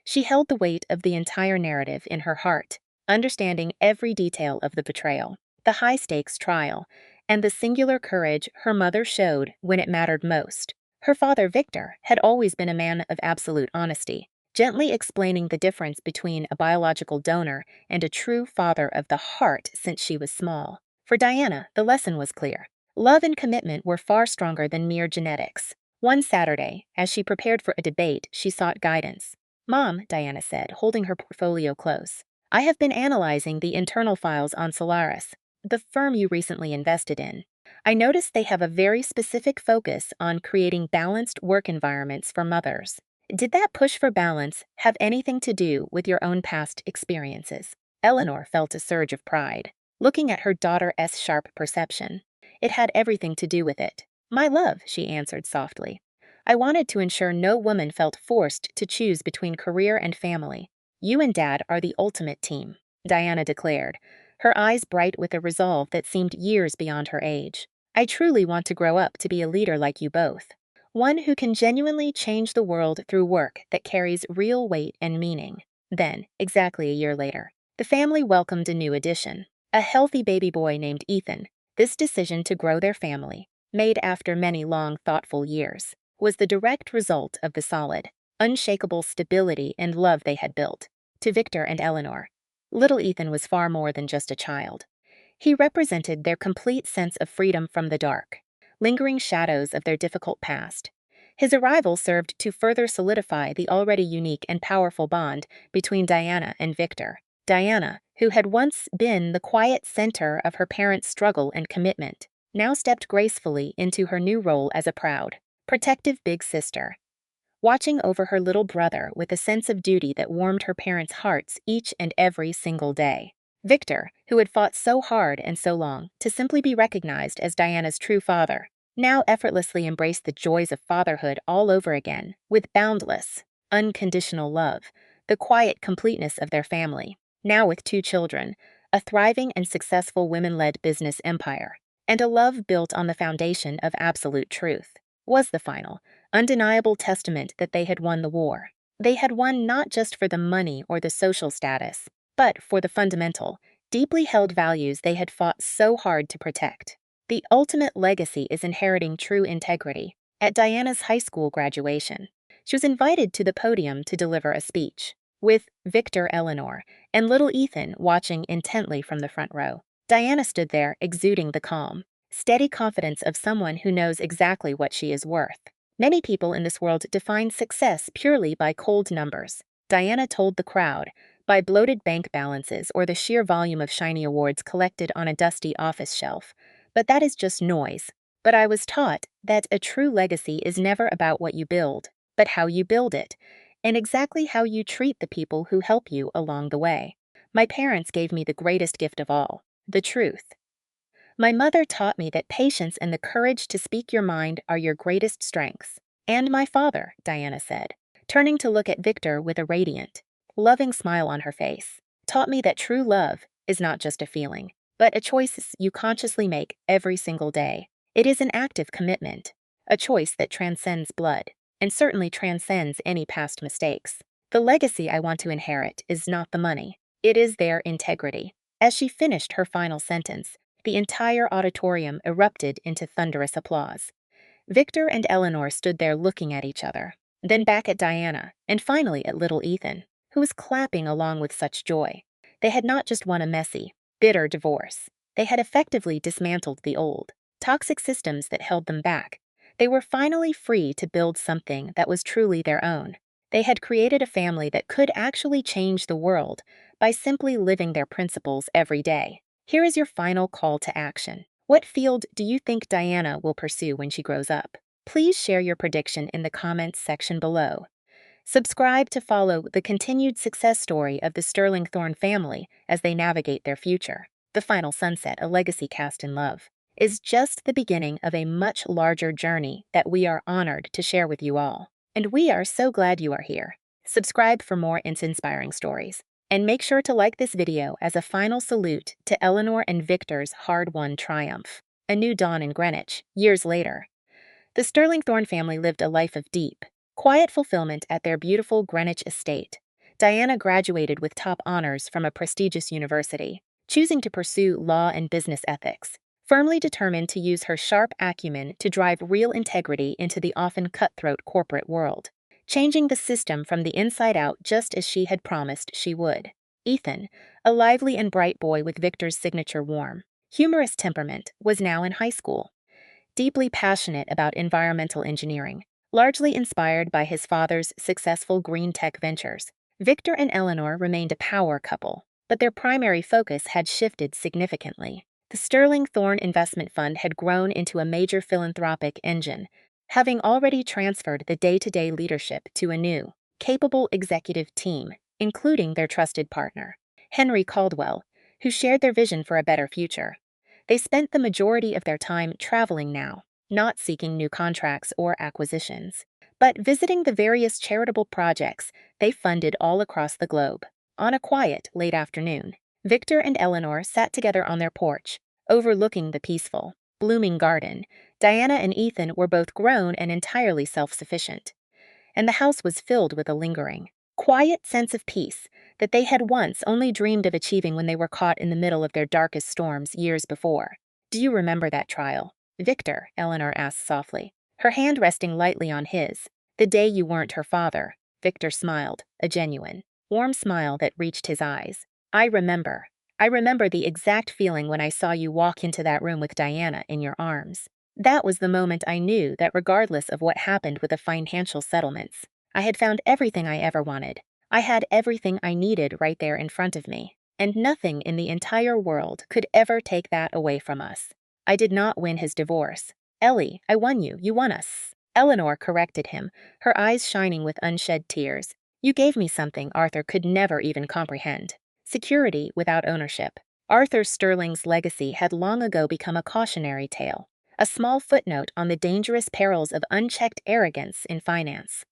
She held the weight of the entire narrative in her heart, understanding every detail of the betrayal, the high-stakes trial, and the singular courage her mother showed when it mattered most. Her father, Victor, had always been a man of absolute honesty, gently explaining the difference between a biological donor and a true father of the heart since she was small. For Diana, the lesson was clear. Love and commitment were far stronger than mere genetics. One Saturday, as she prepared for a debate, she sought guidance. "Mom," Diana said, holding her portfolio close, "I have been analyzing the internal files on Solaris, the firm you recently invested in. I noticed they have a very specific focus on creating balanced work environments for mothers. Did that push for balance have anything to do with your own past experiences?" Eleanor felt a surge of pride, looking at her daughter's sharp perception. "It had everything to do with it. My love," she answered softly. "I wanted to ensure no woman felt forced to choose between career and family. You and Dad are the ultimate team," Diana declared, her eyes bright with a resolve that seemed years beyond her age. "I truly want to grow up to be a leader like you both. One who can genuinely change the world through work that carries real weight and meaning." Then, exactly a year later, the family welcomed a new addition, a healthy baby boy named Ethan. This decision to grow their family, made after many long, thoughtful years, was the direct result of the solid, unshakable stability and love they had built. To Victor and Eleanor, little Ethan was far more than just a child. He represented their complete sense of freedom from the dark, lingering shadows of their difficult past. His arrival served to further solidify the already unique and powerful bond between Diana and Victor. Diana, who had once been the quiet center of her parents' struggle and commitment, now stepped gracefully into her new role as a proud, protective big sister, watching over her little brother with a sense of duty that warmed her parents' hearts each and every single day. Victor, who had fought so hard and so long to simply be recognized as Diana's true father, now effortlessly embraced the joys of fatherhood all over again, with boundless, unconditional love, the quiet completeness of their family. Now with 2 children, a thriving and successful women-led business empire, and a love built on the foundation of absolute truth, was the final, undeniable testament that they had won the war. They had won not just for the money or the social status, but for the fundamental, deeply held values they had fought so hard to protect. The ultimate legacy is inheriting true integrity. At Diana's high school graduation, she was invited to the podium to deliver a speech, with Victor, Eleanor, and little Ethan watching intently from the front row. Diana stood there, exuding the calm, steady confidence of someone who knows exactly what she is worth. Many people in this world define success purely by cold numbers. Diana told the crowd, by bloated bank balances or the sheer volume of shiny awards collected on a dusty office shelf. But that is just noise. But I was taught that a true legacy is never about what you build, but how you build it, and exactly how you treat the people who help you along the way. My parents gave me the greatest gift of all, the truth. My mother taught me that patience and the courage to speak your mind are your greatest strengths. And my father, Diana said, turning to look at Victor with a radiant, loving smile on her face, taught me that true love is not just a feeling, but a choice you consciously make every single day. It is an active commitment, a choice that transcends blood, and certainly transcends any past mistakes. The legacy I want to inherit is not the money, it is their integrity. As she finished her final sentence, the entire auditorium erupted into thunderous applause. Victor and Eleanor stood there looking at each other, then back at Diana, and finally at little Ethan, who was clapping along with such joy. They had not just won a messy, bitter divorce. They had effectively dismantled the old, toxic systems that held them back. They were finally free to build something that was truly their own. They had created a family that could actually change the world by simply living their principles every day. Here is your final call to action. What field do you think Diana will pursue when she grows up? Please share your prediction in the comments section below. Subscribe to follow the continued success story of the Sterling Thorne family as they navigate their future. The Final Sunset, a legacy cast in love, is just the beginning of a much larger journey that we are honored to share with you all. And we are so glad you are here. Subscribe for more inspiring stories. And make sure to like this video as a final salute to Eleanor and Victor's hard-won triumph. A new dawn in Greenwich, years later. The Sterling Thorne family lived a life of deep, quiet fulfillment at their beautiful Greenwich estate. Diana graduated with top honors from a prestigious university, choosing to pursue law and business ethics, firmly determined to use her sharp acumen to drive real integrity into the often cutthroat corporate world, changing the system from the inside out just as she had promised she would. Ethan, a lively and bright boy with Victor's signature warm, humorous temperament, was now in high school. Deeply passionate about environmental engineering, largely inspired by his father's successful green tech ventures, Victor and Eleanor remained a power couple, but their primary focus had shifted significantly. The Sterling Thorne Investment Fund had grown into a major philanthropic engine, having already transferred the day-to-day leadership to a new, capable executive team, including their trusted partner, Henry Caldwell, who shared their vision for a better future. They spent the majority of their time traveling now, not seeking new contracts or acquisitions, but visiting the various charitable projects they funded all across the globe. On a quiet, late afternoon, Victor and Eleanor sat together on their porch, overlooking the peaceful, blooming garden. Diana and Ethan were both grown and entirely self-sufficient, and the house was filled with a lingering, quiet sense of peace that they had once only dreamed of achieving when they were caught in the middle of their darkest storms years before. "Do you remember that trial, Victor?" Eleanor asked softly, her hand resting lightly on his. "The day you weren't her father." Victor smiled, a genuine, warm smile that reached his eyes. "I remember. I remember the exact feeling when I saw you walk into that room with Diana in your arms. That was the moment I knew that regardless of what happened with the financial settlements, I had found everything I ever wanted. I had everything I needed right there in front of me, and nothing in the entire world could ever take that away from us. I did not win his divorce. Ellie, I won you. You won us." Eleanor corrected him, her eyes shining with unshed tears. "You gave me something Arthur could never even comprehend. Security without ownership." Arthur Sterling's legacy had long ago become a cautionary tale, a small footnote on the dangerous perils of unchecked arrogance in finance.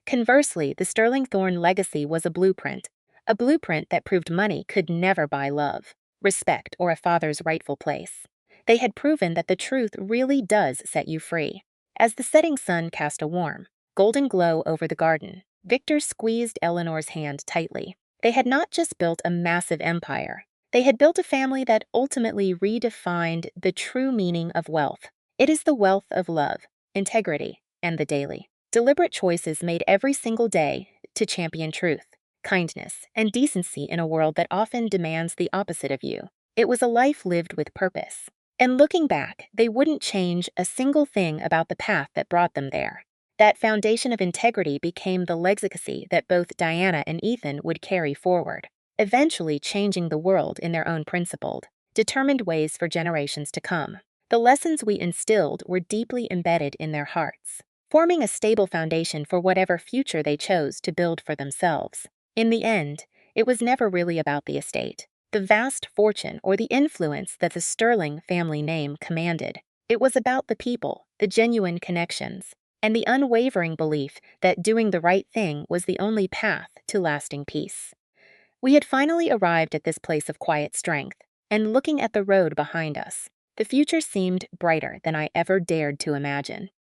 Conversely, the Sterling Thorne legacy was a blueprint that proved money could never buy love. respect, or a father's rightful place. They had proven that the truth really does set you free. As the setting sun cast a warm, golden glow over the garden, Victor squeezed Eleanor's hand tightly. They had not just built a massive empire. They had built a family that ultimately redefined the true meaning of wealth. It is the wealth of love, integrity, and the daily, deliberate choices made every single day to champion truth, kindness, and decency in a world that often demands the opposite of you. It was a life lived with purpose. And looking back, they wouldn't change a single thing about the path that brought them there. That foundation of integrity became the legacy that both Diana and Ethan would carry forward, eventually changing the world in their own principled, determined ways for generations to come. The lessons we instilled were deeply embedded in their hearts, forming a stable foundation for whatever future they chose to build for themselves. In the end, it was never really about the estate, the vast fortune, or the influence that the Sterling family name commanded. It was about the people, the genuine connections, and the unwavering belief that doing the right thing was the only path to lasting peace. We had finally arrived at this place of quiet strength, and looking at the road behind us, the future seemed brighter than I ever dared to imagine.